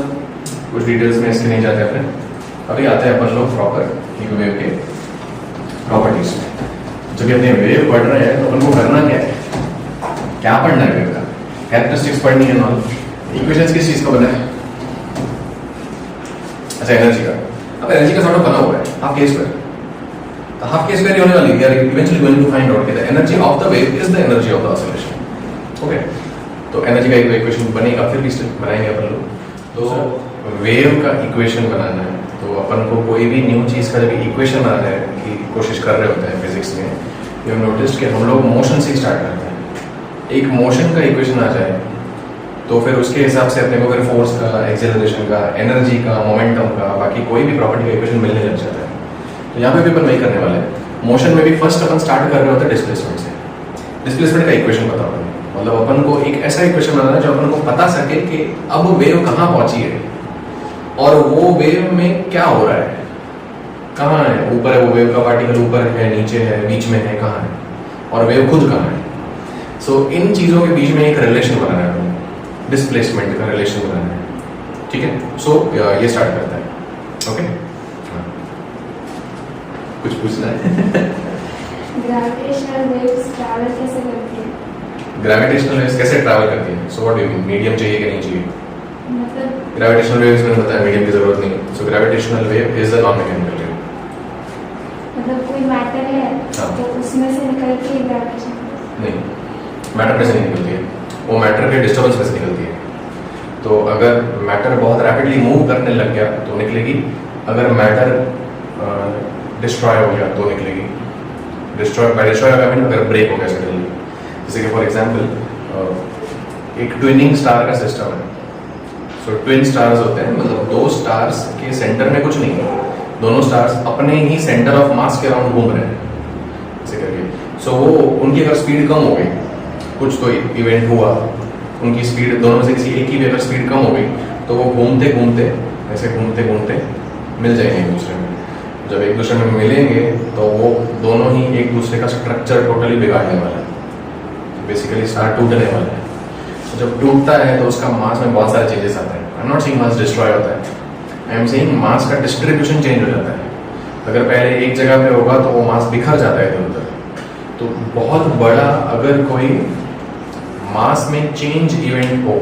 Speaker 1: कुछ डिटेल्स में इसके नहीं जाते अपने। अभी आते हैं अपन लोग प्रॉपर एक वेव के प्रॉपर्टीज में। जब अपने वेव पढ़ रहे हैं तो अपन को करना क्या है, क्या पढ़ना है वेव का, कैरेक्टरिस्टिक्स पढ़नी है, नॉलेज, इक्वेशंस किस चीज का बना है, अच्छा एनर्जी का। अब एनर्जी का सॉर्ट बना हुआ है हाफ के स्क्वायर, तो हाफ के स्क्वायर होने वाली है, eventually going to find out the energy of the wave is the energy of the oscillation. Okay, तो एनर्जी का एक इक्वेशन बनेगा, फिर भी बनाएंगे अपन लोग। तो वेव का इक्वेशन बनाना है तो अपन को कोई भी न्यू चीज का जब इक्वेशन बनाने की कोशिश कर रहे होते हैं फिजिक्स में, यू हैव नोटिस्ड कि हम लोग मोशन से स्टार्ट करते हैं। एक मोशन का इक्वेशन आ जाए तो फिर उसके हिसाब से अपने को फिर फोर्स का, एक्सेलरेशन का, एनर्जी का, मोमेंटम का, बाकी कोई भी प्रॉपर्टी का इक्वेशन मिलने लग जाता है। तो यहाँ पे भी अपन वही करने वाले हैं। मोशन में भी फर्स्ट अपन स्टार्ट कर रहे होते हैं डिस्प्लेसमेंट से। डिस्प्लेसमेंट का इक्वेशन पता होगा, मतलब अपन को एक ऐसा इक्वेशन बनाना है जो अपन को पता सके कि अब वेव कहाँ पहुंची है और वो वेव में क्या हो रहा है, कहाँ है, ऊपर है वो वेव का पार्टिकल, ऊपर है, नीचे है, बीच में है, कहाँ है, और वेव खुद कहाँ है। सो इन चीजों के बीच में एक रिलेशन बनाना है, डिस्प्लेसमेंट का रिलेशन बनाना है। ठीक है, सो ये स्टार्ट करता है। ओके, कुछ पूछना है?
Speaker 3: ग्रेविटेशनल वेव्स ट्रैवल कैसे करती है?
Speaker 1: ग्रेविटेशनल वेव्स कैसे ट्रैवल करती है? So what do you mean, medium चाहिए कि नहीं चाहिए?
Speaker 3: मतलब
Speaker 1: ग्रेविटेशनल वेव्स में बताया मीडियम की जरूरत नहीं। So gravitational wave is a non mechanical wave.
Speaker 3: मतलब कोई मैटर है
Speaker 1: हाँ।
Speaker 3: तो उसमें से निकल के ग्रेविटेशन
Speaker 1: नहीं, मैटर में से नहीं निकलती है, वो मैटर के डिस्टर्बेंस में से निकलती है। तो अगर मैटर बहुत रैपिडली मूव करने लग गया तो निकलेगी, अगर मैटर डिस्ट्रॉय हो गया तो निकलेगी। डिस्ट्रॉय बाय डिस्ट्रॉय का मीन अगर ब्रेक हो गया सडनली, जैसे कि फॉर एग्जांपल एक ट्विनिंग स्टार का सिस्टम है। सो ट्विन स्टार्स होते हैं, मतलब दो स्टार्स के सेंटर में कुछ नहीं है, दोनों स्टार्स अपने ही सेंटर ऑफ मास के अराउंड घूम रहे हैं ऐसे करके। सो वो उनकी अगर स्पीड कम हो गई, कुछ तो इवेंट हुआ, उनकी स्पीड दोनों में से किसी एक की भी अगर स्पीड कम हो गई तो वो घूमते घूमते ऐसे घूमते घूमते मिल जाएंगे एक दूसरे में। जब एक दूसरे में मिलेंगे तो वो दोनों ही एक दूसरे का स्ट्रक्चर टोटली बिगाड़ने वाला है, बेसिकली स्टार टूटने वाला है। तो जब टूटता है तो उसका मास में बहुत सारे चेंजेस आते हैं। I am not saying mass destroy होता है, आई एम सेइंग मास का डिस्ट्रीब्यूशन चेंज हो जाता है। अगर पहले एक जगह पे होगा तो वो मास बिखर जाता है इधर उधर। तो बहुत बड़ा अगर कोई मास में चेंज इवेंट हो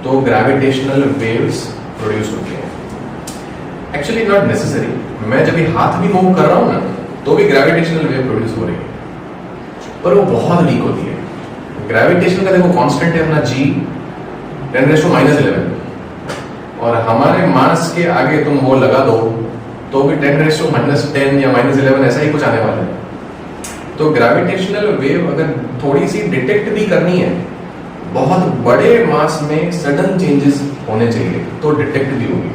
Speaker 1: तो ग्रेविटेशनल वेव्स प्रोड्यूस होती हैं। एक्चुअली नॉट नेसेसरी, मैं जब ये हाथ भी मूव कर रहा हूँ ना तो भी ग्रेविटेशनल वेव प्रोड्यूस हो रही है, पर वो बहुत वीक होती है। ग्रेविटेशन का देखो कांस्टेंट है अपना g 10⁻⁻11, और हमारे मास के आगे तुम वो लगा दो तो भी 10⁻10 या -11 ऐसा ही कुछ आने वाला है। तो ग्रेविटेशनल वेव अगर थोड़ी सी डिटेक्ट भी करनी है, बहुत बड़े मास में सडन चेंजेस होने चाहिए तो डिटेक्ट भी होगी।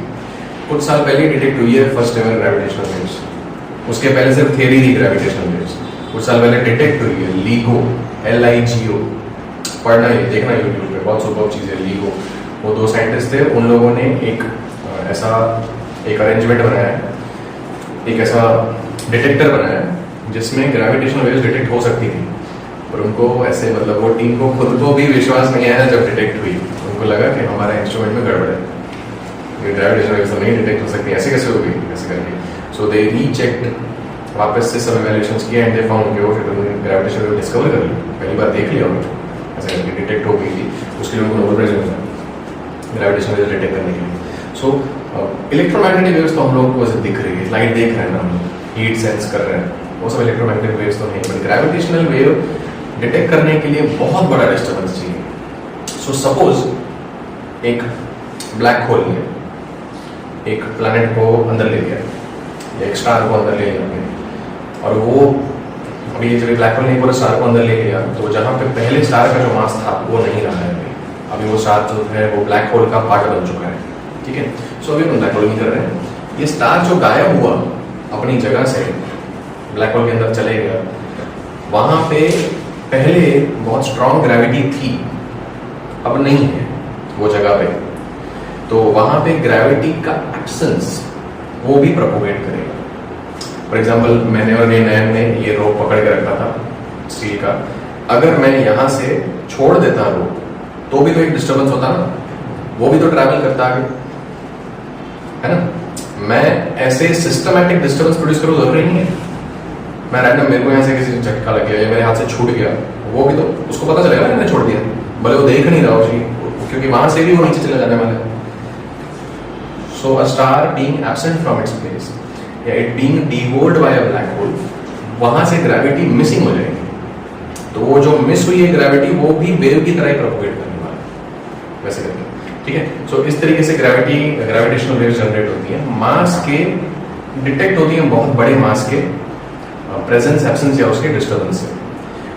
Speaker 1: कुछ साल पहले डिटेक्ट हुई है फर्स्ट एवर ग्रेविटेशनल वेव्स, उसके पहले सिर्फ थियरी थी ग्रेविटेशनल वेव्स। कुछ साल पहले डिटेक्ट हुई है LIGO, LIGO, पढ़ना है, देखना यूट्यूब पे, बहुत सुपर चीज़ है LIGO। वो दो साइंटिस्ट थे, उन लोगों ने एक ऐसा एक अरेंजमेंट बनाया है, एक ऐसा डिटेक्टर बनाया है जिसमें ग्रेविटेशनल वेव्स डिटेक्ट हो सकती थी। पर उनको ऐसे, मतलब वो टीम को खुद को भी विश्वास नहीं आया जब डिटेक्ट हुई। उनको लगा कि हमारा इंस्ट्रूमेंट में गड़बड़ है, ग्रेविटेशनल वेव्स नहीं डिटेक्ट हो सकती, ऐसे कैसे होगी ऐसे करके। सो दे रीचेक्ड, वापस से सब इवैल्यूएशंस किए एंड दे फाउंड कि वो ग्रेविटेशनल वेव डिस्कवर कर ली, पहली बार देख लिया उन्होंने, ऐसे करके डिटेक्ट हो गई थी। उसके लिए उनको नोबेल प्राइज मिला ग्रेविटेशनल वेव्स डिटेक्ट करने के लिए। सो इलेक्ट्रोमैग्नेटिक वेव्स तो हम लोग को ऐसे दिख रही है, लाइट देख रहे हैं ना हम लोग, हीट सेंस कर रहे हैं, वो सब इलेक्ट्रोमैग्नेटिक वेव्स तो नहीं, बट ग्रेविटेशनल वेव डिटेक्ट करने के लिए बहुत बड़ा डिस्टर्बेंस चाहिए। सो सपोज एक ब्लैक होल ने एक प्लैनेट को अंदर ले लिया, एक स्टार को अंदर ले लिया, और वो अभी जब ब्लैक होल ने पूरे स्टार को अंदर ले लिया तो जहाँ पे पहले स्टार का जो मास था वो नहीं रहा है अभी वो स्टार जो है वो ब्लैक होल का पार्ट बन चुका है। ठीक है, सो अभी हम ब्लैक होल नहीं कर रहे हैं, ये स्टार जो गायब हुआ अपनी जगह से ब्लैक होल के अंदर चले गया, वहां पे पहले बहुत स्ट्रॉन्ग ग्रेविटी थी, अब नहीं है वो जगह पे। तो वहां पे ग्रेविटी का एब्सेंस वो भी प्रोपोगेट करेगा। फॉर एग्जाम्पल मैंने और नैन ने ये रोप पकड़ के रखा था स्टील का, अगर मैं यहाँ से छोड़ देता रोप तो भी तो एक डिस्टर्बेंस होता ना, वो भी तो ट्रैवल करता आगे, है ना। मैं ऐसे सिस्टमैटिक डिस्टर्बेंस प्रोड्यूस करूँ जरूरी नहीं है। मैं रैंडम, मेरे को यहाँ से किसी झटका लग गया या मेरे हाथ से छूट गया, वो भी तो उसको पता चलेगा ना मैंने छोड़ दिया, भले वो देख नहीं रहा उसी, क्योंकि वहां से भी वो नीचे चले जाने वाला है। So a star being absent from its place या it being devoured by a black hole, वहां से ग्रेविटी मिसिंग हो जाएगी, तो वो जो मिस हुई है ग्रेविटी वो भी वेव की तरह ही प्रोपोगेट करने वाला है वैसे करके, ठीक है। सो इस तरीके से ग्रेविटेशनल वेव्स जनरेट होती है, मास के डिटेक्ट होती है बहुत बड़े मास के प्रेजेंस एब्सेंस या उसके डिस्टर्बेंस से।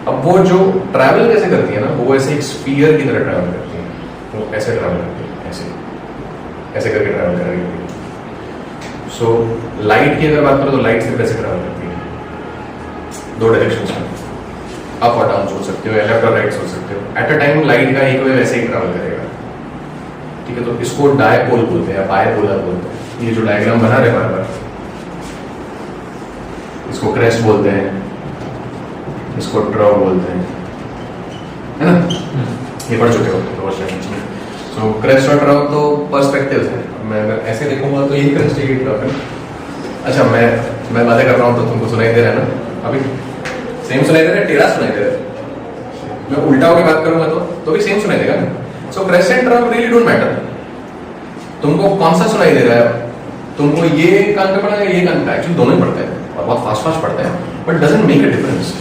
Speaker 1: अब वो जो ट्रैवल कैसे करती है ना, वो ऐसे एक स्फीयर की तरह ट्रैवल करती है, वो ऐसे ट्रैवल करती है, ऐसे ऐसे करके ट्रैवल कर रही है। सो लाइट की अगर बात करो तो लाइट सिर्फ ऐसे ट्रैवल करती है, दो डायरेक्शंस में, अप और डाउन सोच सकते हो या लेफ्ट और राइट सोच सकते हो। एट अ टाइम लाइट का एक वेव ऐसे ही ट्रैवल करेगा, ठीक है। तो इसको डायपोल बोलते हैं, बायपोलर बोलते हैं। ये जो डायग्राम बना रहे बार बार, इसको क्रेस्ट बोलते हैं, इसको ट्रव बोलते हैं, है ना। ये पढ़ चुके हो तो में। सो क्रेस्ट और ट्रव तो पर्सपेक्टिव्स है। मैं अगर ऐसे देखूंगा तो यही क्रेस्ट है, ट्रव है। अच्छा, मैं बातें कर रहा हूँ तो तुमको सुनाई दे रहा है ना, अभी सेम सुनाई दे रहा है, टेढ़ा सुनाई दे रहा है। मैं उल्टा होकर बात करूंगा तो भी सेम सुनाई देगा। So crest and trough really don't matter, तुमको कौन सा सुनाई दे रहा है, तुमको ये कान का पड़ा है ये कान का, एक्चुअली दोनों ही पड़ता है और बहुत फास्ट फास्ट पड़ता है, but doesn't make a difference.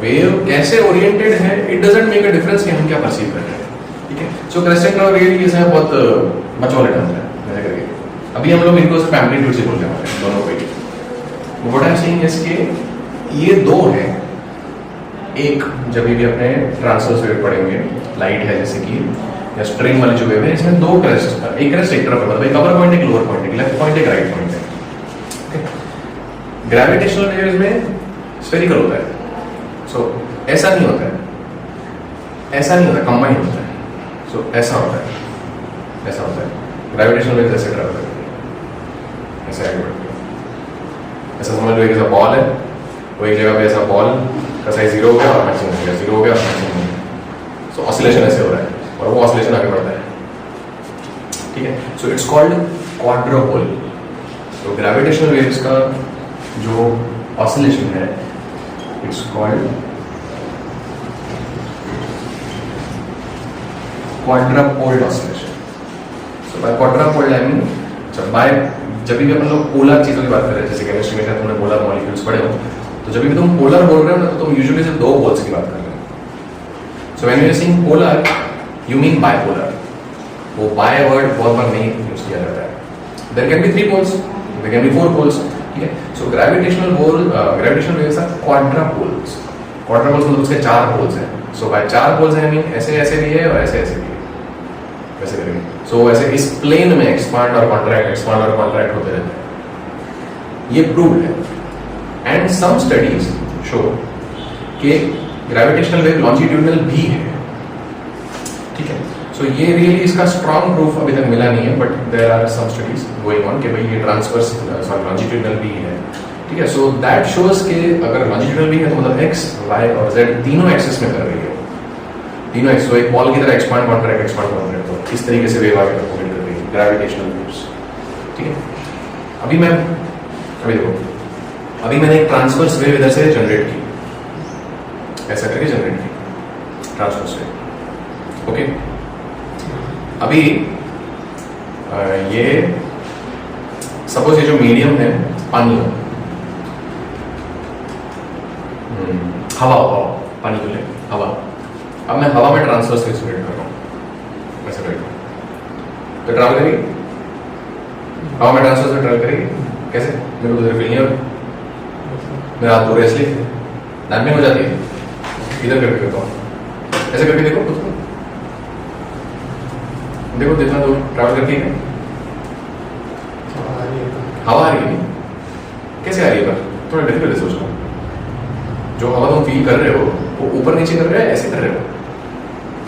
Speaker 1: Wave कैसे ओरिएंटेड है, it doesn't make a difference कि हम क्या परसीव कर रहे हैं, ठीक है। सो crest and trough really is बहुत मच वाले टर्म्स है जैसे करके। अभी हम लोग इनको सिर्फ एम्पलीट्यूड से बोलने वाले हैं दोनों को ही। What I am saying is कि ये दो है, एक जब भी अपने ट्रांसवर्स वेव पढ़ेंगे, लाइट है जैसे कि या स्ट्रिंग वाली जो वेव है, इसमें दो क्रेस्ट, एक क्रेस्ट एक तरफ है, मतलब एक अपर पॉइंट एक लोअर पॉइंट, एक लेफ्ट पॉइंट एक राइट पॉइंट है। ग्रेविटेशनल वेव्स में स्फेरिकल होता है, सो ऐसा नहीं होता है, ऐसा नहीं होता, कंबाइन होता है। सो ऐसा होता है, ऐसा होता है। ग्रेविटेशनल वेव्स ऐसे ट्रैवल करती है, ऐसे आगे बढ़ती है। ऐसा समझ लो एक ऐसा बॉल है, वो एक जगह पे ऐसा बॉल का साइज 0 हो गया और मैक्सिमम हो गया, 0 हो गया और मैक्सिमम हो गया। सो ऑसिलेशन ऐसे हो रहा है और वो ऑसिलेशन आगे बढ़ता है, ठीक है। So it's called quadrupole. तो ग्रेविटेशनल वेव्स का जो ऑसिलेशन है, it's called quadrupolar oscillation. So by quadrupolar I mean, by जब भी अपन लोग पोलर चीजों की बात कर रहे हैं, जैसे केमिस्ट्री में तुमने पोलर मॉलिक्यूल्स पढ़े हो, तो जब भी तुम पोलर बोल रहे हो ना, तो तुम यूजुअली सिर्फ दो पोल्स की बात कर रहे हो। So when you are saying polar you mean bipolar. वो बाय वर्ड बहुत बार नहीं यूज किया जाता है। There can be 3 poles, there can be 4 poles, ठीक है। So gravitational waves are quadrupoles. Quadrupoles मतलब उसके 4 पोल्स हैं। सो बाय 4 पोल्स है मीन ऐसे ऐसे भी है और ऐसे ऐसे भी है, वैसे करेंगे। सो वैसे इस प्लेन में एक्सपांड और कॉन्ट्रैक्ट होते रहते हैं, ये प्रूव्ड है। एंड सम स्टडीज शो कि ग्रेविटेशनल वेव लॉन्जिट्यूडनल भी है, ठीक है। सो ये रियली इसका स्ट्रॉन्ग प्रूफ अभी तक मिला नहीं है, but there are some studies going on कि भाई ये ट्रांसवर्स लॉन्जिट्यूडनल भी है, ठीक है। सो दैट शोज के अगर लॉन्जिट्यूडनल भी है तो मतलब एक्स, वाई और जेड तीनों एक्सिस में कर रही है, तीनों एक्स। तो एक बॉल की तरह एक्सपांड कॉन्ट्रैक्ट, तो इस तरीके से वेव आगे प्रोपोगेट कर रही है ग्रेविटेशनल वेव्स, ठीक है। अभी देखो, अभी मैंने एक ट्रांसवर्स वेव इधर से जनरेट की, ऐसा करके जनरेट की ट्रांसवर्स वेव, ओके। अभी ये सपोज ये जो मीडियम है पानी हो, हवा पानी को ले हवा। अब मैं हवा में ट्रांसवर्स वेव जनरेट कर रहा हूँ, ऐसे बैठ तो ट्रैवल करेगी, हवा में ट्रांसवर्स वेव ट्रैवल करेगी कैसे? मेरे को फील नहीं हो रहा, मेरा हाथ दूर है इसलिए डैम्पिंग हो जाती है। इधर करके देखो, ऐसे करके देखो खुद को, देखो जितना दूर ट्रैवल करती है हवा आ रही है, कैसे आ रही है? पर थोड़ा डिफिकल्ट है सोचना। जो हवा तुम फील कर रहे हो वो ऊपर नीचे कर रहे हो, ऐसे कर रहे हो,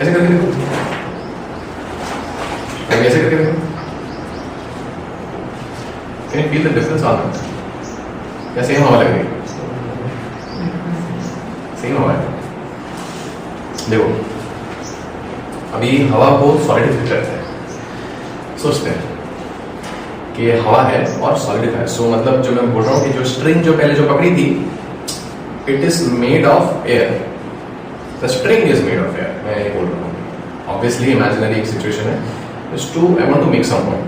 Speaker 1: ऐसे करके देखो, ऐसे करके देखो, can you feel the difference on that? या सेम हवा लग रही है? सेम हवा है। देखो अभी हवा को सॉलिडिफाई करते हैं, सोचते हैं कि ये हवा है और सॉलिडिफाई, सो मतलब जो मैं बोल रहा हूँ कि जो स्ट्रिंग जो पहले जो पकड़ी थी, it is made of air, the string is made of air, मैं ये बोल रहा हूँ। ऑब्वियसली इमेजिनरी एक सिचुएशन है, just to I want to make some point.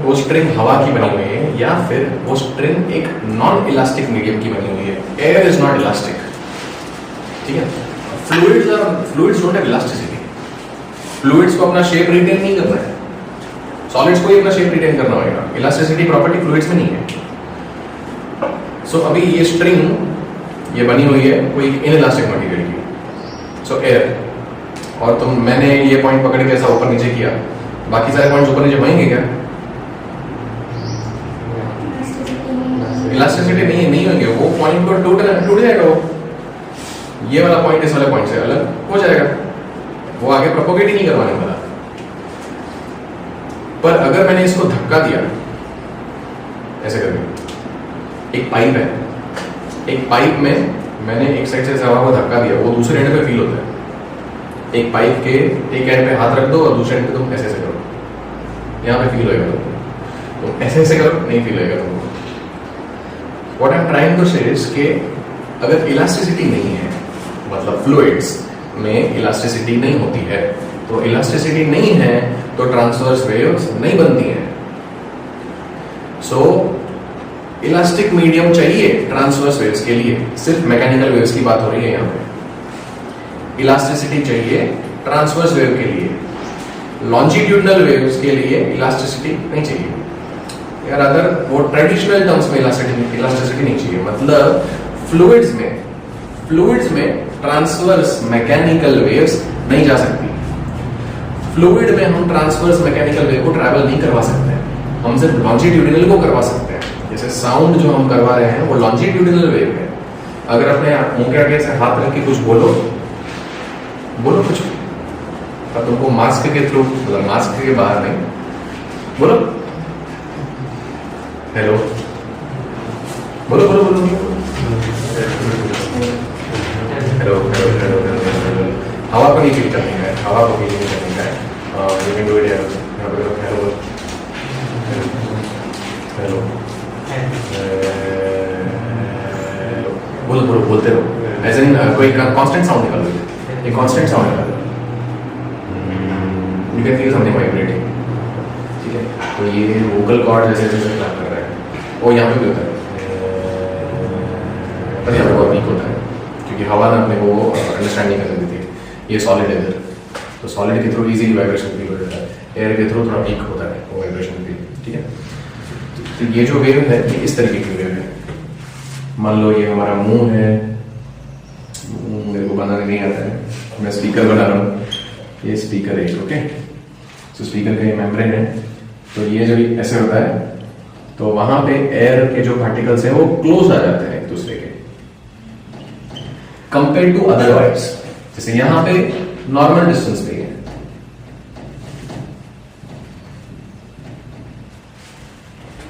Speaker 1: वो स्ट्रिंग हवा की बनी हुई है या फिर वो स्ट्रिंग एक नॉन इलास्टिक मीडियम की बनी हुई है। एयर इज नॉट इलास्टिक, ठीक है। Fluids don't have elasticity. Fluids को अपना शेप रिटेन नहीं करना है, सॉलिड्स को ही अपना शेप रिटेन करना होगा। इलास्टिसिटी प्रॉपर्टी फ्लूइड्स में नहीं है। सो अभी ये स्ट्रिंग ये बनी हुई है कोई इनइलास्टिक मटेरियल की, सो एयर, और मैंने ये पॉइंट पकड़ के ऐसा ऊपर नीचे किया, बाकी सारे पॉइंट्स ऊपर नीचे होंगे क्या? इलास्टिसिटी नहीं होंगे, वो पॉइंट को टूट जाएगा, वो ये वाला पॉइंट इस वाले पॉइंट से अलग हो जाएगा, वो आगे प्रोपोगेट ही नहीं करवाने वाला। पर अगर मैंने इसको धक्का दिया ऐसे करके, एक पाइप है, एक पाइप में मैंने एक साइड से हवा को धक्का दिया, वो दूसरे एंड पे फील होता है। एक पाइप के एक एंड पे हाथ रख दो और दूसरे एंड पे तुम ऐसे ऐसे करो, यहाँ पे फील होएगा तुमको, तो ऐसे ऐसे करो नहीं फील होएगा तुमको। What I am trying to say is कि अगर इलास्टिसिटी नहीं है, मतलब फ्लूइड्स में इलास्टिसिटी नहीं होती है, तो इलास्टिसिटी नहीं है तो ट्रांसवर्स वेव्स नहीं बनती हैं। सो इलास्टिक मीडियम चाहिए ट्रांसवर्स वेव्स के लिए, सिर्फ मैकेनिकल वेव्स की बात हो रही है यहाँ पे। इलास्टिसिटी चाहिए ट्रांसवर्स वेव के लिए, लॉन्जिट्यूडनल वेव्स के लिए इलास्टिसिटी नहीं चाहिए यार। अगर वो ट्रेडिशनल टर्म्स में इलास्टिसिटी नहीं चाहिए, मतलब फ्लूइड्स में ट्रांसवर्स मैकेनिकल वेव्स नहीं जा सकती। फ्लूइड में हम ट्रांसवर्स मैकेनिकल वेव को ट्रैवल नहीं करवा सकते, हम सिर्फ लॉन्जिट्यूडिनल को करवा सकते हैं। जैसे साउंड जो हम करवा रहे हैं वो लॉन्जिट्यूडिनल वेव है। अगर अपने मुंह के आगे से हाथ रख के कुछ बोलो कुछ, और तुमको मास्क के थ्रू, मतलब मास्क के बाहर नहीं, बोलो हेलो, बोलो बोलो बोलो हेलो हेलो हेलो हेलो। हवा को नहीं फील करनी है, हवा को फील नहीं करनी है। You can do it hello hello hello, बोलो बोलो बोलते रहो, एज इन कोई कांस्टेंट साउंड निकालो, एक कांस्टेंट साउंड निकालो। You can feel something vibrating, ठीक है। तो ये वोकल कॉर्ड जैसे जैसे क्लैप कर रहा है, वो यहाँ पे भी होता है, पर यहाँ पे बहुत वीक होता है क्योंकि हवा ना अपने को अंडरस्टैंड नहीं कर देती है। ये सॉलिड है इधर, तो सॉलिड के थ्रू इजीली वाइब्रेशन फील हो जाता है, एयर के थ्रू थोड़ा वीक होता है वो वाइब्रेशन फील, ठीक है। तो ये जो वेव है ये इस तरीके की वेव है। मान लो ये हमारा मुंह है, मेरे को बनाने नहीं आता है, मैं स्पीकर बना रहा हूँ, ये स्पीकर है, ओके। तो स्पीकर का ये मेम्ब्रेन है, तो ये जब ऐसे होता है तो वहां पे एयर के जो पार्टिकल्स हैं वो क्लोज आ जाते हैं एक दूसरे के, कंपेयर टू अदरवाइज। जैसे यहां पे नॉर्मल डिस्टेंस पे है,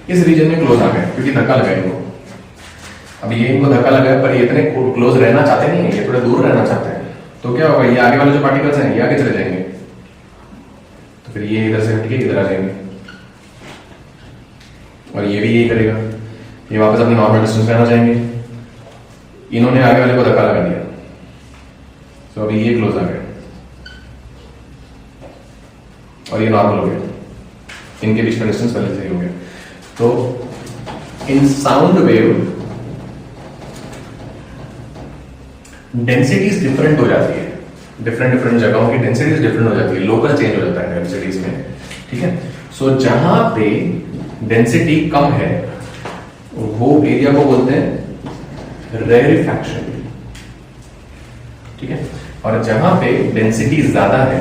Speaker 1: इस रीजन में क्लोज आ गए क्योंकि धक्का लगा इनको। अब ये इनको धक्का लगा पर ये इतने क्लोज रहना चाहते नहीं है, ये थोड़े दूर रहना चाहते हैं। तो क्या होगा, ये आगे वाले जो पार्टिकल्स हैं ये आगे चले जाएंगे, तो फिर ये इधर से हट के इधर आ जाएंगे, और ये भी यही करेगा, ये वापस अपने नॉर्मल डिस्टेंस पे आना जाएंगे। इन्होंने आगे वाले को धक्का लगा दिया, तो अभी ये क्लोज आ गया और ये नॉर्मल हो गया, इनके बीच का डिस्टेंस पहले से ही हो गया। तो इन साउंड वेव डेंसिटीज डिफरेंट हो जाती है, डिफरेंट जगहों की डेंसिटीज डिफरेंट हो जाती है, लोकल चेंज हो जाता है डेंसिटीज में, ठीक है। सो जहां पे डेंसिटी कम है वो एरिया को बोलते हैं रेरिफैक्शन, ठीक है, और जहां पे डेंसिटी ज्यादा है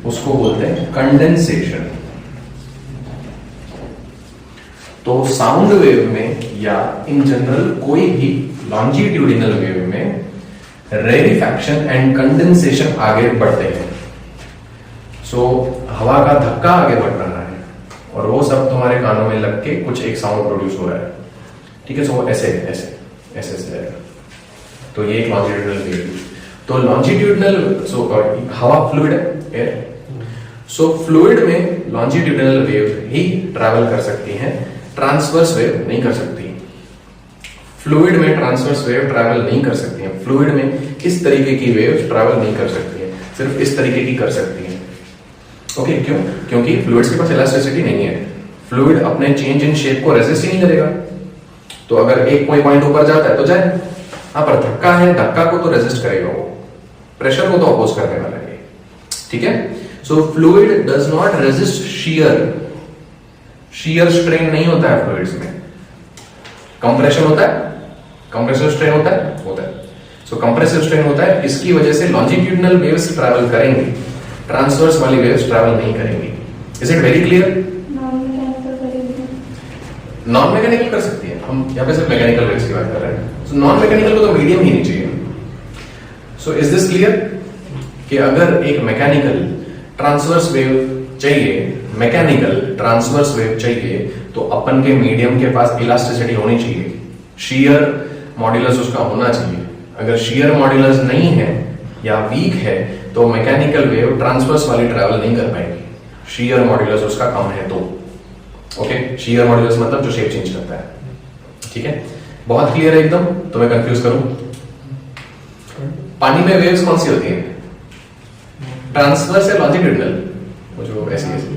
Speaker 1: उसको बोलते हैं कंडेंसेशन। तो साउंड वेव में या इन जनरल कोई भी लॉन्जिट्यूडिनल वेव में रेरिफैक्शन एंड कंडेंसेशन आगे बढ़ते हैं। सो हवा का धक्का आगे बढ़ रहा है और वो सब तुम्हारे कानों में लग के कुछ एक साउंड प्रोड्यूस हो रहा है, ठीक है, सो वो ऐसे ऐसे ऐसे ऐसे रहेगा, तो ये एक लॉन्जिट्यूडनल वेव। तो लॉन्जिट्यूडनल, सो हवा फ्लूइड है, एयर, सो फ्लूइड में लॉन्जिट्यूडनल वेव ही ट्रैवल कर सकती हैं, ट्रांसवर्स वेव नहीं कर सकती। फ्लूइड में ट्रांसवर्स वेव ट्रैवल नहीं कर सकती है, फ्लूइड में इस तरीके की वेव ट्रैवल नहीं कर सकती है, सिर्फ इस तरीके की कर सकती है। ओके, क्यों? क्योंकि फ्लूइड्स के पास इलास्टिसिटी नहीं है, फ्लूइड अपने चेंज इन शेप को रेजिस्ट ही नहीं करेगा। तो अगर एक कोई पॉइंट ऊपर जाता है तो जाए, हाँ, पर धक्का है, धक्का को तो रेजिस्ट करेगा, वो प्रेशर को तो अपोज करने वाला है, ठीक है। So fluid does not resist shear, shear strain नहीं होता है फ्लूइड्स में, कंप्रेशन होता है, कंप्रेसिव स्ट्रेन होता है, सो कंप्रेसिव स्ट्रेन होता है, इसकी वजह से लॉन्जिट्यूडनल वेव्स ट्रैवल करेंगी, ट्रांसवर्स वाली वेव्स ट्रैवल नहीं करेंगी। Is it very clear? Non mechanical कर सकती है, हम यहाँ पे सिर्फ मैकेनिकल वेव्स की बात कर रहे हैं, सो नॉन मैकेनिकल को तो मीडियम ही नहीं चाहिए। सो इज दिस क्लियर कि अगर एक मैकेनिकल ट्रांसवर्स वेव चाहिए, मैकेनिकल ट्रांसवर्स वेव चाहिए, तो अपन के मीडियम के पास इलास्टिसिटी होनी चाहिए, शियर मॉड्यूलस उसका होना चाहिए। अगर शियर मॉड्यूलस नहीं है या वीक है तो मैकेनिकल वेव ट्रांसवर्स वाली ट्रैवल नहीं कर पाएगी, शियर मॉड्यूलस उसका कम है तो। ओके, शियर मॉड्यूलस मतलब जो शेप चेंज करता है, ठीक है। बहुत क्लियर है एकदम, तो मैं कंफ्यूज करूं? पानी में वेव्स कौन सी होती हैं, ट्रांसवर्स या लॉन्जिट्यूडनल? वो जो ऐसी ऐसी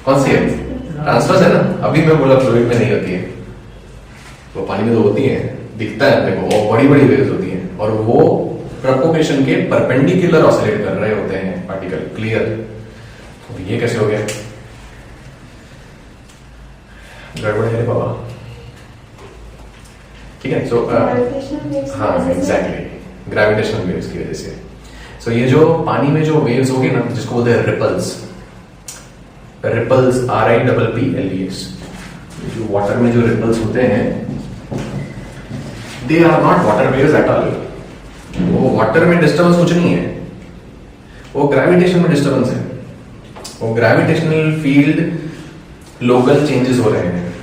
Speaker 1: कौन सी है? ट्रांसवर्स है ना, अभी मैं बोला फ्लूइड में नहीं होती है, वो पानी में तो होती है, दिखता है अपने को, बड़ी बड़ी वेव्स होती हैं, और वो प्रोपोगेशन के परपेंडिकुलर ऑसिलेट कर रहे होते हैं पार्टिकल। क्लियर? तो ये कैसे हो गया? गड़बड़ है बाबा, ठीक है। सो हाँ, एग्जैक्टली, ग्रेविटेशनल वेव्स की वजह से। सो ये जो पानी में जो वेव्स होगी ना, जिसको बोलते हैं रिपल्स, रिपल्स RIPPLES, जो वाटर में जो रिपल्स होते हैं, they are not water waves at all. वो वाटर में डिस्टर्बेंस कुछ नहीं है, वो ग्रेविटेशन में डिस्टर्बेंस है, वो ग्रेविटेशनल फील्ड लोकल चेंजेस हो रहे हैं,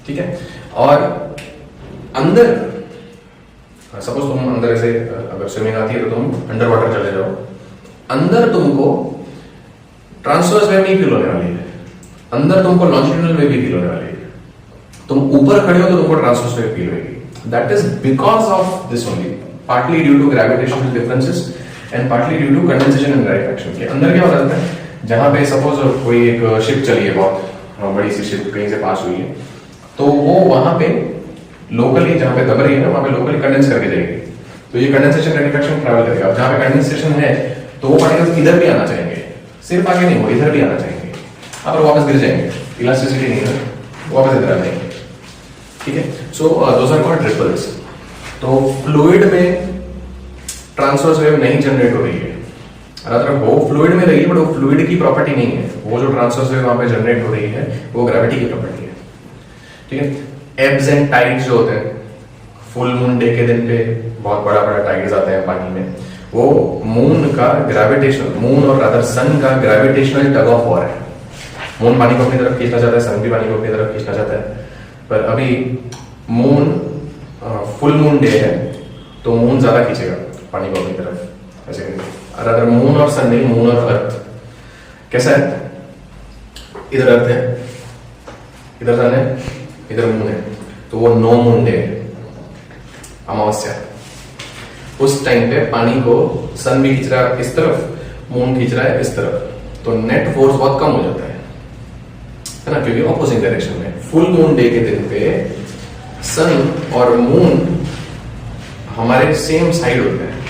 Speaker 1: ठीक है। और अंदर सपोज तुम अंदर ऐसे अगर स्विमिंग आती है तो तुम अंडर वाटर चले जाओ, अंदर तुमको ट्रांसवर्स वेव नहीं फील होने वाली है, अंदर तुमको लॉन्जिट्यूडनल वेव भी फील होने वाली है। तुम ऊपर खड़े हो तो तुमको ट्रांसवर्स वेव फील होगी। That is because of this only, partly due to gravitational differences and partly due to condensation and rarefaction. के अंदर क्या हो जाता है, जहां पे सपोज कोई एक शिप चली है, बहुत बड़ी सी शिप कहीं से पास हुई है, तो वो वहां पे लोकली जहां पे दब रही है ना, वहां पे लोकली कंडेंस करके जाएगी, तो ये कंडेंसेशन रारेफैक्शन ट्रैवल करेगा। अब जहां पे कंडेंसेशन है तो वो पार्टिकल्स इधर भी आना चाहेंगे, सिर्फ आगे नहीं, वो इधर भी आना चाहेंगे, अब वापस गिर जाएंगे, इलास्टिसिटी नहीं है, वापस इधर आ जाएंगे, ठीक है। सो दोस आर कॉल्ड रिपल्स। तो फ्लूइड में ट्रांसवर्स वेव नहीं जनरेट हो रही है, रादर वो फ्लूइड में रही है, बट वो फ्लूइड की प्रॉपर्टी नहीं है, वो जो ट्रांसवर्स वेव वहां पे जनरेट हो रही है वो ग्रेविटी की प्रॉपर्टी है, ठीक है। एब्स एंड टाइड्स जो होते हैं, फुल मून डे के दिन पे बहुत बड़ा बड़ा टाइड्स आते हैं पानी में, वो मून का ग्रेविटेशन, मून और रादर सन का ग्रेविटेशनल टग ऑफ वॉर है। मून पानी को अपनी तरफ खींचना चाहता है, सन भी पानी को अपनी तरफ खींचना चाहता है, पर अभी मून फुल मून डे है तो मून ज्यादा खींचेगा पानी को अपनी तरफ, ऐसे करके। रादर मून और सन नहीं, मून और अर्थ कैसा है, इधर अर्थ है, इधर सन है, इधर मून है, तो वो नो मून डे है, अमावस्या। उस टाइम पे पानी को सन भी खींच रहा है इस तरफ, मून खींच रहा है इस तरफ, तो नेट फोर्स बहुत कम हो जाता है ना, क्योंकि ऑपोजिट डायरेक्शन में। फुल मून डे के दिन पे सन और मून हमारे सेम साइड होते हैं,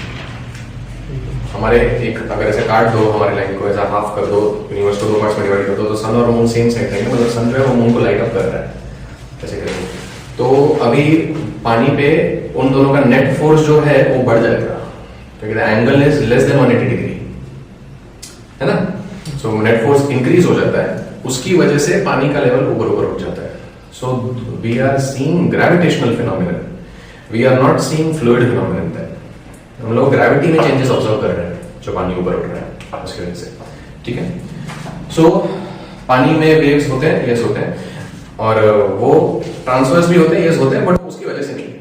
Speaker 1: हमारे एक अगर ऐसे काट दो हमारे लाइन को, ऐसा हाफ कर दो, यूनिवर्स को 2 पार्ट्स में डिवाइड कर दो, तो सन और मून सेम साइड रहेंगे, मतलब सन जो है वो मून को लाइट अप कर रहा है, ऐसे करके। तो अभी पानी पे उन दोनों का नेट फोर्स जो है वो बढ़ जाएगा, क्योंकि the angle is less than 180 degree, है ना। सो नेट फोर्स इंक्रीज हो जाता है, उसकी वजह से पानी का लेवल ऊपर ऊपर उठ जाता है। So we are seeing gravitational phenomenon, we are not seeing fluid phenomenon. हम लोग ग्रेविटी में चेंजेस ऑब्जर्व कर रहे हैं, जो पानी ऊपर उठ रहा है उसकी वजह से, ठीक है। सो पानी में वेव्स होते हैं, यस होते हैं। और वो ट्रांसवर्स भी होते हैं, यस होते हैं, बट उसकी वजह से नहीं,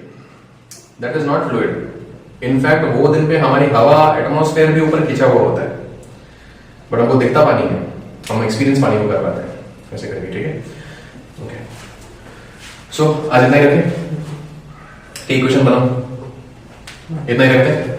Speaker 1: that is not fluid. In fact वो दिन पे हमारी हवा एटमॉस्फेयर भी ऊपर खींचा हुआ होता है, बट हमको दिखता पानी है, हम एक्सपीरियंस पानी को कर पाते हैं ऐसे करके, ठीक है। ओके, सो आज इतना ही रखें, ठीक क्वेश्चन बनाओ, इतना ही रखते हैं।